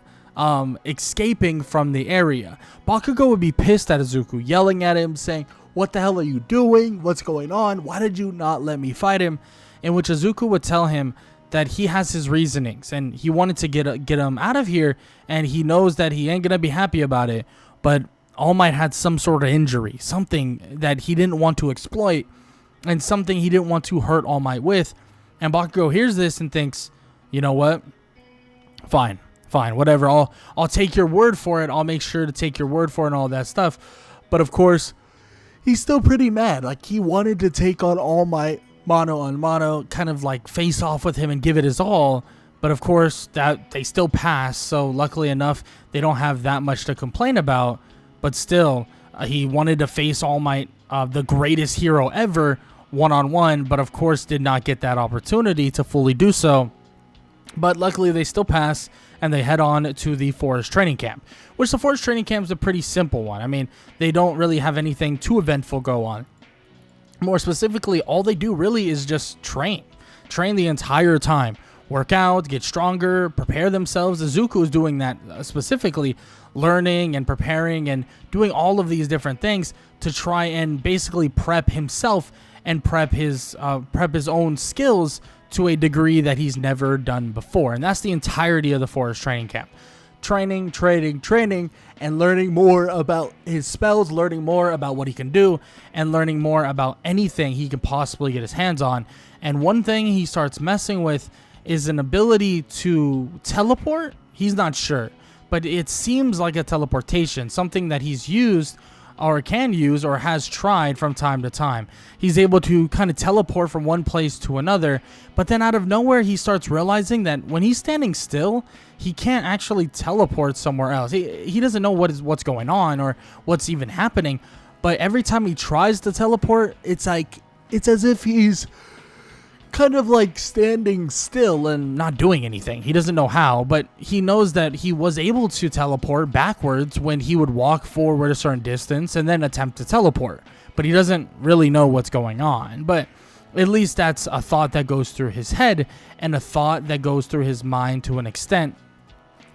escaping from the area. Bakugo would be pissed at Izuku, yelling at him, saying, "What the hell are you doing? What's going on? Why did you not let me fight him?" In which Izuku would tell him that he has his reasonings and he wanted to get him out of here, and he knows that he ain't gonna be happy about it, but All Might had some sort of injury, something that he didn't want to exploit and something he didn't want to hurt All Might with. And Bakugo hears this and thinks, you know what, fine, whatever, I'll take your word for it, I'll make sure to take your word for it and all that stuff. But of course, he's still pretty mad. Like, he wanted to take on All Might mano on mano, kind of like face off with him and give it his all, but of course that they still pass, so luckily enough they don't have that much to complain about. But still, he wanted to face All Might, the greatest hero ever, one-on-one, but of course did not get that opportunity to fully do so. But luckily they still pass, and they head on to the forest training camp, which the forest training camp is a pretty simple one. I mean, they don't really have anything too eventful go on. More specifically, all they do really is just train the entire time, work out, get stronger, prepare themselves. Izuku is doing that specifically, learning and preparing and doing all of these different things to try and basically prep himself and prep his own skills to a degree that he's never done before. And that's the entirety of the forest training camp. Training, and learning more about his spells, learning more about what he can do, and learning more about anything he can possibly get his hands on. And one thing he starts messing with is an ability to teleport. He's not sure, but it seems like a teleportation, something that he's used or can use or has tried from time to time. He's able to kind of teleport from one place to another, but then out of nowhere he starts realizing that when he's standing still, he can't actually teleport somewhere else. He doesn't know what's going on or what's even happening, but every time he tries to teleport, it's as if he's kind of like standing still and not doing anything. He doesn't know how, but he knows that he was able to teleport backwards when he would walk forward a certain distance and then attempt to teleport, but he doesn't really know what's going on. But at least that's a thought that goes through his head and a thought that goes through his mind to an extent.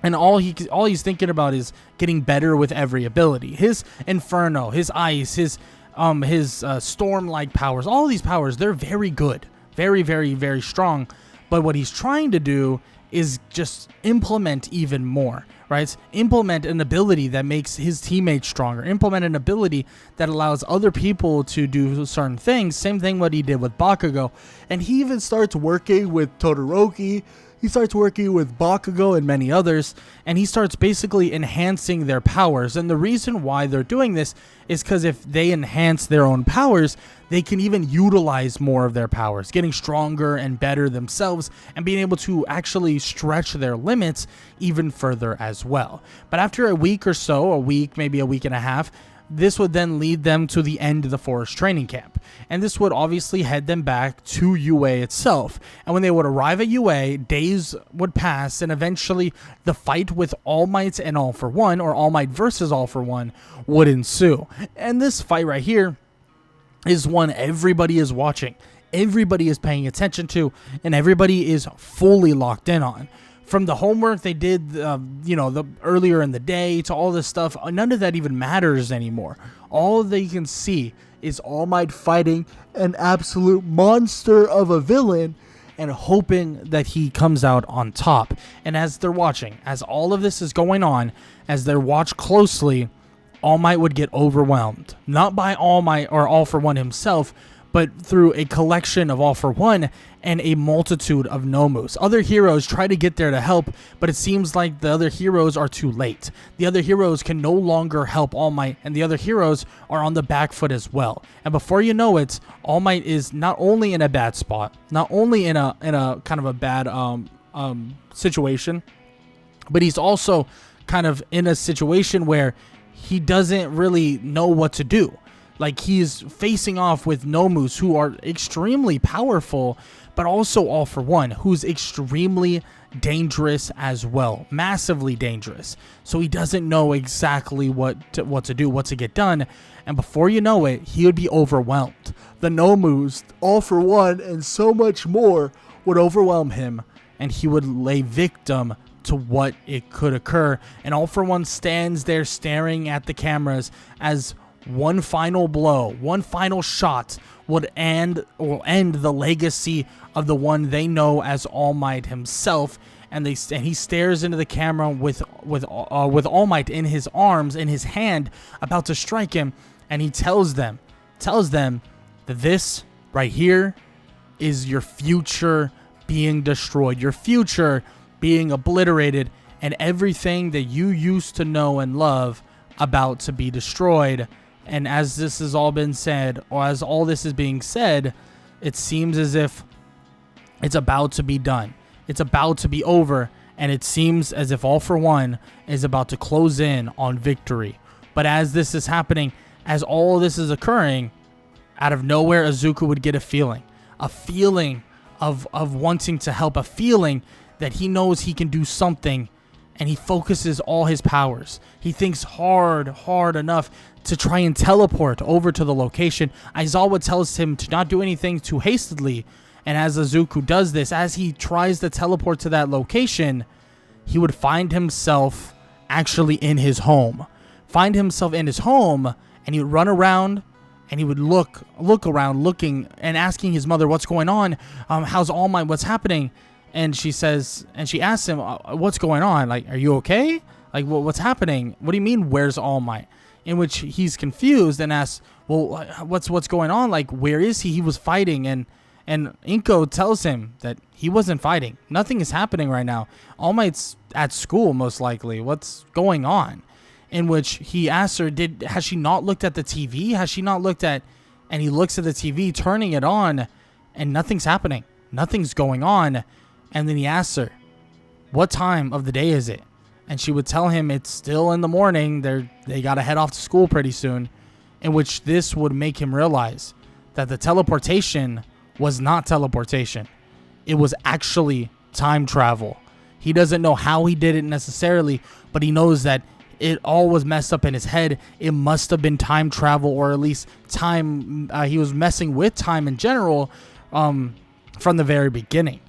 And all he's thinking about is getting better with every ability. His Inferno, his Ice, his Storm-like powers, all these powers, they're very good. Very, very, very strong. But what he's trying to do is just implement even more, right? Implement an ability that makes his teammates stronger. Implement an ability that allows other people to do certain things. Same thing what he did with Bakugo. And he even starts working with Todoroki. He starts working with Bakugo and many others, and he starts basically enhancing their powers. And the reason why they're doing this is because if they enhance their own powers, they can even utilize more of their powers, getting stronger and better themselves and being able to actually stretch their limits even further as well. But after a week or so, maybe a week and a half, this would then lead them to the end of the forest training camp. And this would obviously head them back to UA itself. And when they would arrive at UA, days would pass, and eventually the fight with All Might and All For One, or All Might versus All For One, would ensue. And this fight right here is one everybody is watching, everybody is paying attention to, and everybody is fully locked in on. From the homework they did, the earlier in the day to all this stuff, none of that even matters anymore. All they can see is All Might fighting an absolute monster of a villain and hoping that he comes out on top. And as they're watching, as all of this is going on, as they're watched closely, All Might would get overwhelmed. Not by All Might or All For One himself, but through a collection of All For One and a multitude of Nomus. Other heroes try to get there to help, but it seems like the other heroes are too late. The other heroes can no longer help All Might, and the other heroes are on the back foot as well. And before you know it, All Might is not only in a bad spot, not only in a kind of a bad situation, but he's also kind of in a situation where he doesn't really know what to do. Like, he's facing off with Nomus, who are extremely powerful, but also All For One, who's extremely dangerous as well, massively dangerous. So he doesn't know exactly what to do, what to get done, and before you know it, he would be overwhelmed. The Nomus, All For One, and so much more would overwhelm him, and he would lay victim to what it could occur. And All For One stands there staring at the cameras as one final blow, one final shot would end the legacy of the one they know as All Might himself. And he stares into the camera with All Might in his arms, in his hand, about to strike him, and he tells them that this right here is your future being destroyed, your future being obliterated, and everything that you used to know and love about to be destroyed. And as this has all been said, or as all this is being said, it seems as if it's about to be done. It's about to be over, and it seems as if All For One is about to close in on victory. But as this is happening, as all this is occurring, out of nowhere, Izuku would get a feeling of wanting to help, a feeling that he knows he can do something, and he focuses all his powers. He thinks hard enough to try and teleport over to the location. Aizawa tells him to not do anything too hastily, and as Izuku does this, as he tries to teleport to that location, he would find himself actually in his home. And he would run around, and he would look around, looking and asking his mother, what's going on? How's All Might? What's happening? And she asks him, what's going on? Like, are you okay? Like, what's happening? What do you mean, where's All Might? In which he's confused and asks, well, what's going on? Like, where is he? He was fighting. And Inko tells him that he wasn't fighting. Nothing is happening right now. All Might's at school, most likely. What's going on? In which he asks her, has she not looked at the TV? Has she not looked at... And he looks at the TV, turning it on, and nothing's happening. Nothing's going on. And then he asks her, what time of the day is it? And she would tell him it's still in the morning. They got to head off to school pretty soon. In which this would make him realize that the teleportation was not teleportation. It was actually time travel. He doesn't know how he did it necessarily, but he knows that it all was messed up in his head. It must have been time travel, or at least time. He was messing with time in general from the very beginning.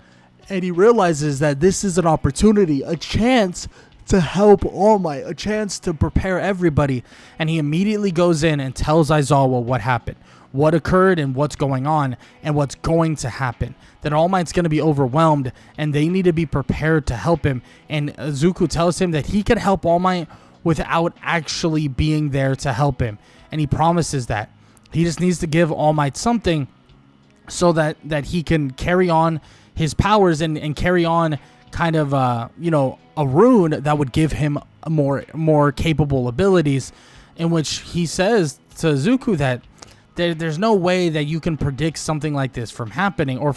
And he realizes that this is an opportunity, a chance to help All Might, a chance to prepare everybody. And he immediately goes in and tells Aizawa what happened, what occurred, and what's going on, and what's going to happen. That All Might's going to be overwhelmed, and they need to be prepared to help him. And Izuku tells him that he can help All Might without actually being there to help him. And he promises that. He just needs to give All Might something so that he can carry on his powers and carry on kind of a rune that would give him more capable abilities, in which he says to Izuku that there's no way that you can predict something like this from happening, or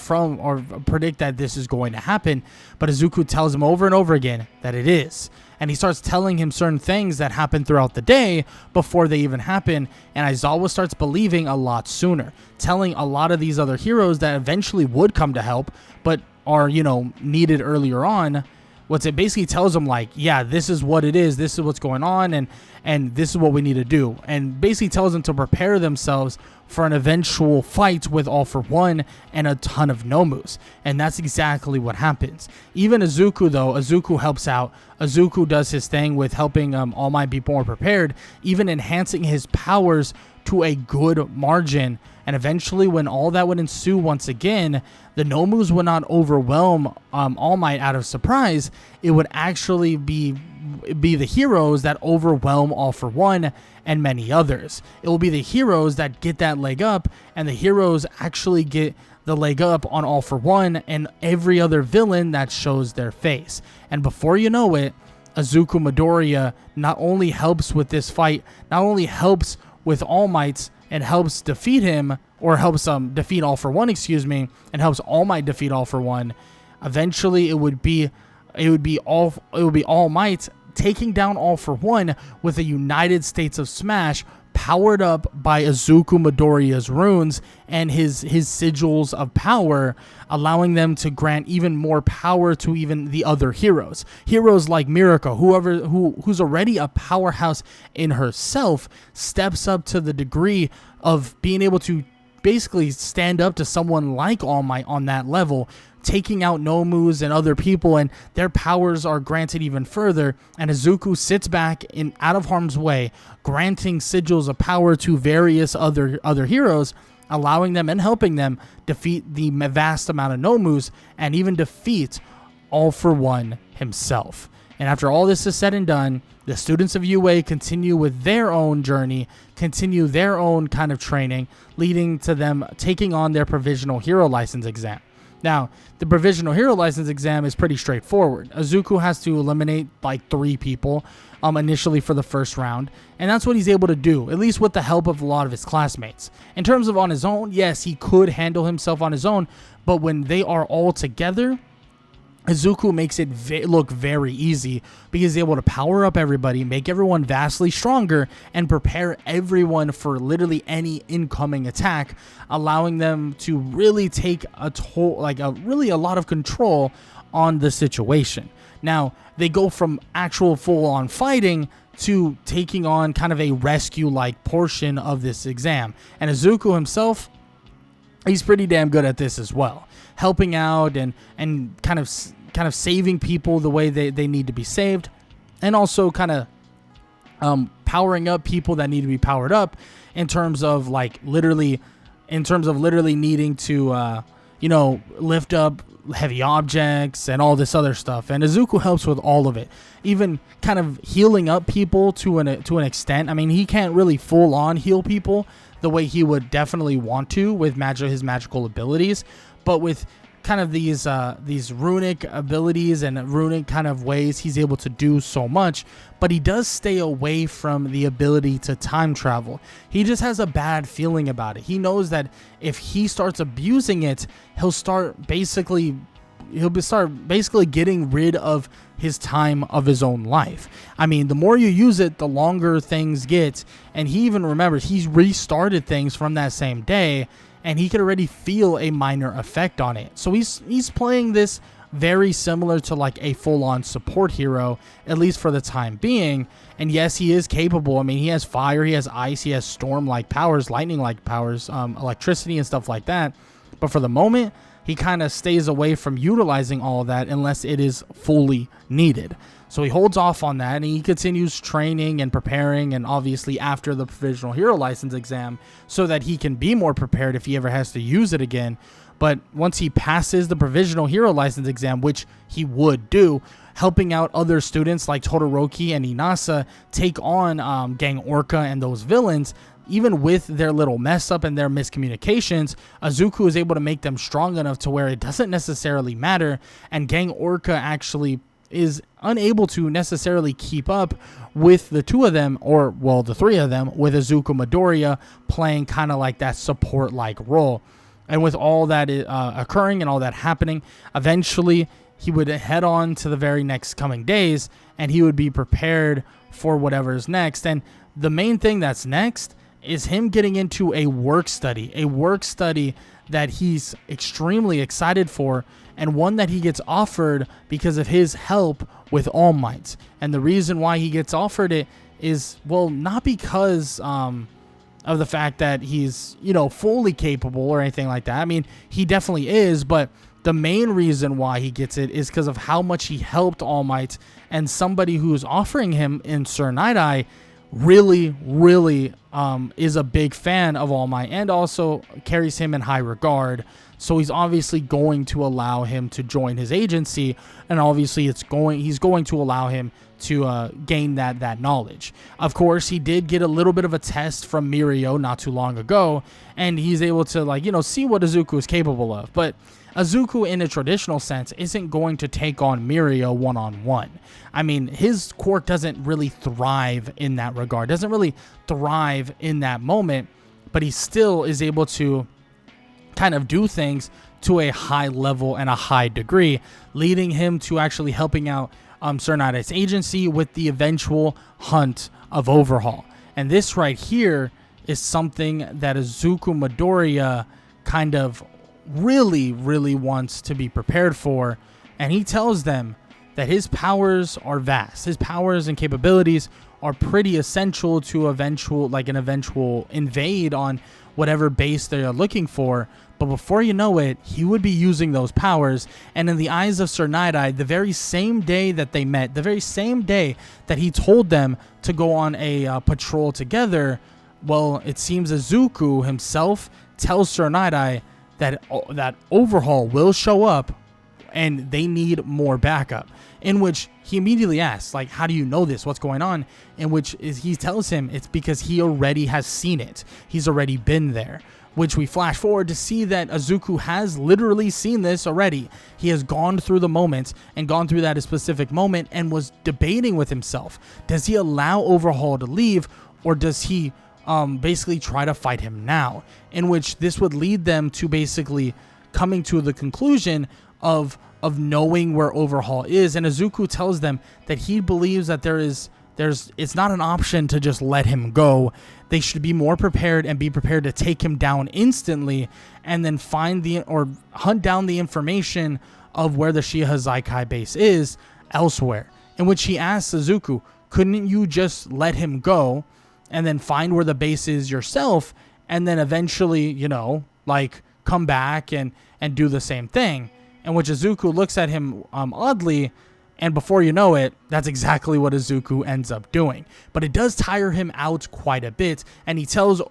predict that this is going to happen. But Izuku tells him over and over again that it is. and he starts telling him certain things that happen throughout the day before they even happen, and Aizawa starts believing a lot sooner, telling a lot of these other heroes that eventually would come to help but are, needed earlier on. What it basically tells them, like, yeah, this is what it is, this is what's going on, and this is what we need to do, and basically tells them to prepare themselves for an eventual fight with All For One and a ton of Nomus. And that's exactly what happens. Even Izuku, though, Izuku helps out. Izuku does his thing with helping All Might be more prepared, even enhancing his powers to a good margin. And eventually, when all that would ensue once again, the Nomus would not overwhelm All Might out of surprise. It would actually be the heroes that overwhelm All For One and many others. It will be the heroes that get that leg up, and the heroes actually get the leg up on All For One and every other villain that shows their face. And before you know it, Izuku Midoriya not only helps with this fight, not only helps with All Might and helps defeat him, or helps defeat All For One, and helps All Might defeat All For One. Eventually, it would be All Might taking down All For One with a United States of Smash, powered up by Izuku Midoriya's runes and his sigils of power, allowing them to grant even more power to even the other heroes. Heroes like Mirako, who's already a powerhouse in herself, steps up to the degree of being able to basically stand up to someone like All Might on that level, taking out Nomus and other people, and their powers are granted even further. And Izuku sits back out of harm's way, granting sigils of power to various other heroes, allowing them and helping them defeat the vast amount of Nomus and even defeat All For One himself. And after all this is said and done, the students of UA continue with their own journey, continue their own kind of training, leading to them taking on their provisional hero license exam. Now, the provisional hero license exam is pretty straightforward. Izuku has to eliminate like 3 people initially for the first round, and that's what he's able to do, at least with the help of a lot of his classmates. In terms of on his own, yes, he could handle himself on his own, but when they are all together, Izuku makes it look very easy because he's able to power up everybody, make everyone vastly stronger, and prepare everyone for literally any incoming attack, allowing them to really take a lot of control on the situation. Now, they go from actual full-on fighting to taking on kind of a rescue-like portion of this exam. And Izuku himself, he's pretty damn good at this as well, helping out and kind of saving people the way they need to be saved, and also kind of powering up people that need to be powered up in terms of literally needing to lift up heavy objects and all this other stuff. And Izuku helps with all of it, even kind of healing up people to an extent. I mean, he can't really full on heal people the way he would definitely want to with his magical abilities, but with kind of these runic abilities and runic kind of ways, he's able to do so much. But he does stay away from the ability to time travel. He just has a bad feeling about it. He knows that if he starts abusing it, he'll start basically getting rid of his time of his own life. I mean, the more you use it, the longer things get. And he even remembers he's restarted things from that same day, and he could already feel a minor effect on it. So he's playing this very similar to like a full-on support hero, at least for the time being. And yes, he is capable. I mean, he has fire, he has ice, he has storm-like powers, lightning-like powers, electricity and stuff like that. But for the moment, he kind of stays away from utilizing all of that unless it is fully needed. So he holds off on that, and he continues training and preparing, and obviously after the provisional hero license exam, so that he can be more prepared if he ever has to use it again. But once he passes the provisional hero license exam, which he would do, helping out other students like Todoroki and Inasa take on Gang Orca and those villains, even with their little mess up and their miscommunications, Izuku is able to make them strong enough to where it doesn't necessarily matter, and Gang Orca actually is unable to necessarily keep up with the 2 of them, or well, the 3 of them, with Izuku Midoriya playing kind of like that support-like role. And with all that occurring and all that happening, eventually he would head on to the very next coming days, and he would be prepared for whatever's next. And the main thing that's next is him getting into a work study that he's extremely excited for, and one that he gets offered because of his help with All Might. And the reason why he gets offered it is, well, not because of the fact that he's, fully capable or anything like that. I mean, he definitely is, but the main reason why he gets it is because of how much he helped All Might, and somebody who's offering him in Sir Night-Eye really is a big fan of All Might and also carries him in high regard. So he's obviously going to allow him to join his agency, and obviously he's going to allow him to gain that knowledge. Of course, he did get a little bit of a test from Mirio not too long ago, and he's able to see what Izuku is capable of. But Izuku, in a traditional sense, isn't going to take on Mirio one-on-one. I mean, his quirk doesn't really thrive in that regard, doesn't really thrive in that moment, but he still is able to kind of do things to a high level and a high degree, leading him to actually helping out Sir Night-Eye's agency with the eventual hunt of Overhaul. And this right here is something that Izuku Midoriya kind of really wants to be prepared for, and he tells them that his powers are vast. His powers and capabilities are pretty essential to an eventual invade on whatever base they are looking for. But before you know it, he would be using those powers. And in the eyes of Sir Night-Eye, the very same day that they met, the very same day that he told them to go on a patrol together, well, it seems Izuku himself tells Sir Night-Eye that Overhaul will show up and they need more backup. In which he immediately asks, how do you know this? What's going on? In which he tells him it's because he already has seen it. He's already been there. Which we flash forward to see that Izuku has literally seen this already. He has gone through the moments and gone through that specific moment and was debating with himself. Does he allow Overhaul to leave, or does he basically try to fight him now? In which this would lead them to basically coming to the conclusion of knowing where Overhaul is. And Izuku tells them that he believes that it's not an option to just let him go. They should be more prepared and be prepared to take him down instantly, and then hunt down the information of where the Shihazaikai base is elsewhere. In which he asks Izuku, couldn't you just let him go and then find where the base is yourself, and then eventually, come back and do the same thing? In which Izuku looks at him oddly, and before you know it, that's exactly what Izuku ends up doing. But it does tire him out quite a bit, and he tells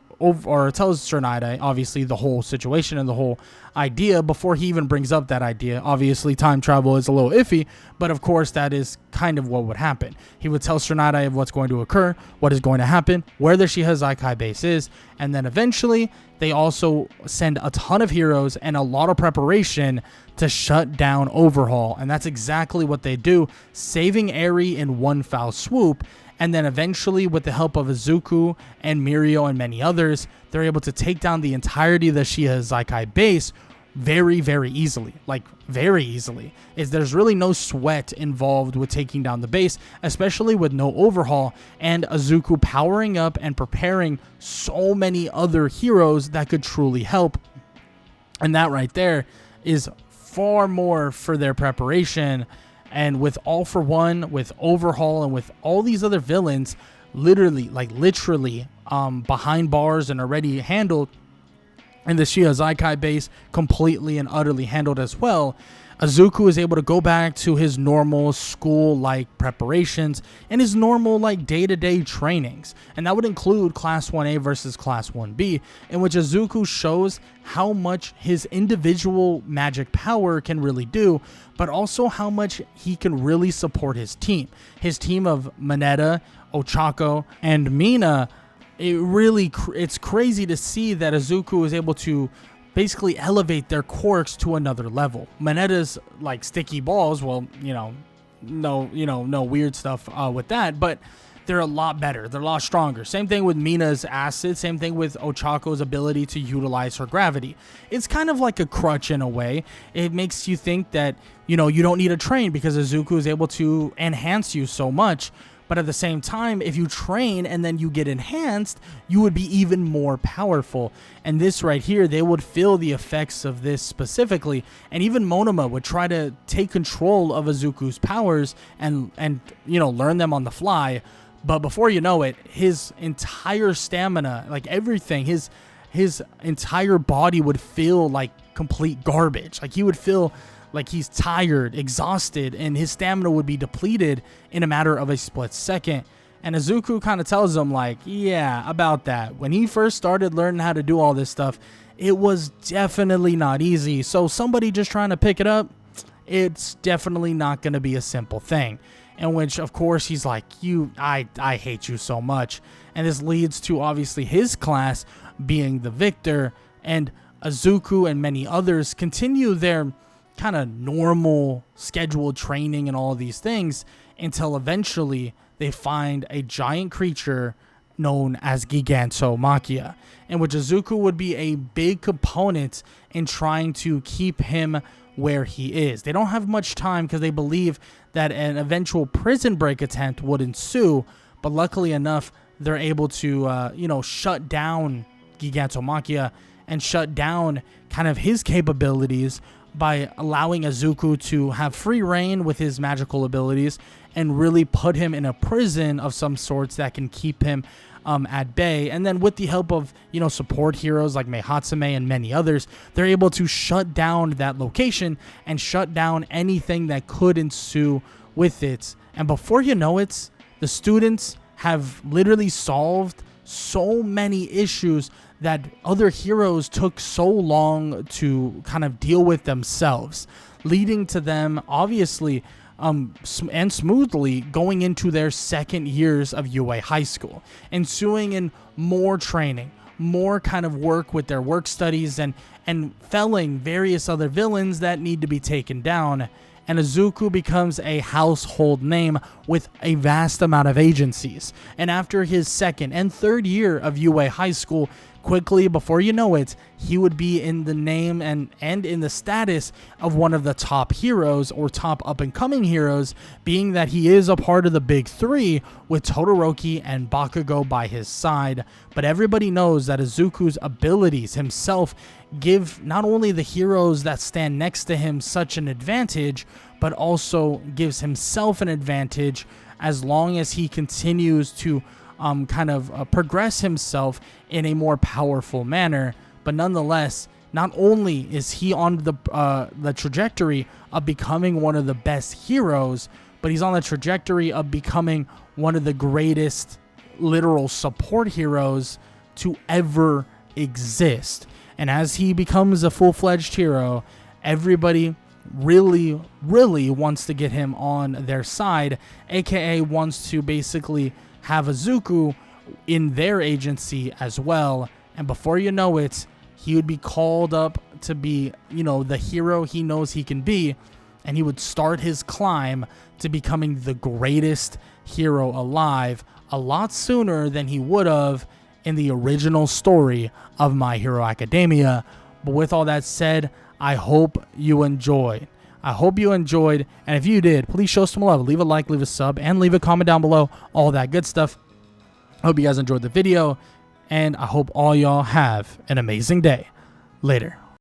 Sir Night-Eye, obviously, the whole situation and the whole idea before he even brings up that idea. Obviously, time travel is a little iffy, but of course, that is kind of what would happen. He would tell Sir Night-Eye of what's going to occur, what is going to happen, where the Shihazaikai base is, and then eventually, they also send a ton of heroes and a lot of preparation to shut down Overhaul. And that's exactly what they do, saving Eri in one foul swoop. And then eventually, with the help of Izuku and Mirio and many others, they're able to take down the entirety of the Shihazaikai base very easily. Very easily. There's really no sweat involved with taking down the base, especially with no Overhaul, and Izuku powering up and preparing so many other heroes that could truly help. And that right there is far more for their preparation. And with All For One, with Overhaul, and with all these other villains literally behind bars and already handled, and the Shihazaikai base completely and utterly handled as well, Izuku is able to go back to his normal school-like preparations and his normal day-to-day trainings. And that would include Class 1A versus Class 1B, in which Izuku shows how much his individual magic power can really do, but also how much he can really support his team. His team of Mineta, Ochako, and Mina. It's crazy to see that Izuku is able to basically elevate their quirks to another level. Mineta's sticky balls, well, no weird stuff with that, but they're a lot better. They're a lot stronger. Same thing with Mina's acid. Same thing with Ochako's ability to utilize her gravity. It's kind of like a crutch in a way. It makes you think that, you don't need to train because Izuku is able to enhance you so much. But at the same time, if you train and then you get enhanced, you would be even more powerful. And this right here, they would feel the effects of this specifically. And even Monoma would try to take control of Izuku's powers and learn them on the fly. But before you know it, his entire stamina, like everything, his entire body would feel like complete garbage. Like he would feel like he's tired, exhausted, and his stamina would be depleted in a matter of a split second. And Izuku kind of tells him, like, yeah, about that. When he first started learning how to do all this stuff, it was definitely not easy. So somebody just trying to pick it up, it's definitely not going to be a simple thing. In which, of course, he's like, I hate you so much. And this leads to, obviously, his class being the victor. And Izuku and many others continue their kind of normal scheduled training and all of these things until eventually they find a giant creature known as Gigantomachia, in which Izuku would be a big component in trying to keep him where he is. They don't have much time because they believe that an eventual prison break attempt would ensue, but luckily enough, they're able to, shut down Gigantomachia and shut down kind of his capabilities by allowing Izuku to have free reign with his magical abilities and really put him in a prison of some sorts that can keep him at bay. And then with the help of, support heroes like Meihatsume and many others, they're able to shut down that location and shut down anything that could ensue with it. And before you know it, the students have literally solved so many issues that other heroes took so long to kind of deal with themselves, leading to them, obviously, and smoothly going into their second years of UA High School, ensuing in more training, more kind of work with their work studies, and felling various other villains that need to be taken down. And Izuku becomes a household name with a vast amount of agencies. And after his second and third year of UA High School, quickly, before you know it, he would be in the name and in the status of one of the top heroes or top up-and-coming heroes, being that he is a part of the big three with Todoroki and Bakugo by his side. But everybody knows that Izuku's abilities himself give not only the heroes that stand next to him such an advantage, but also gives himself an advantage as long as he continues to progress himself in a more powerful manner. But nonetheless, not only is he on the trajectory of becoming one of the best heroes, but he's on the trajectory of becoming one of the greatest literal support heroes to ever exist. And as he becomes a full-fledged hero, everybody really, really wants to get him on their side, aka wants to basically have Izuku in their agency as well. And before you know it, he would be called up to be, the hero he knows he can be, and he would start his climb to becoming the greatest hero alive a lot sooner than he would have in the original story of My Hero Academia. But with all that said, I hope you enjoyed. And if you did, please show some love. Leave a like, leave a sub, and leave a comment down below. All that good stuff. I hope you guys enjoyed the video, and I hope all y'all have an amazing day. Later.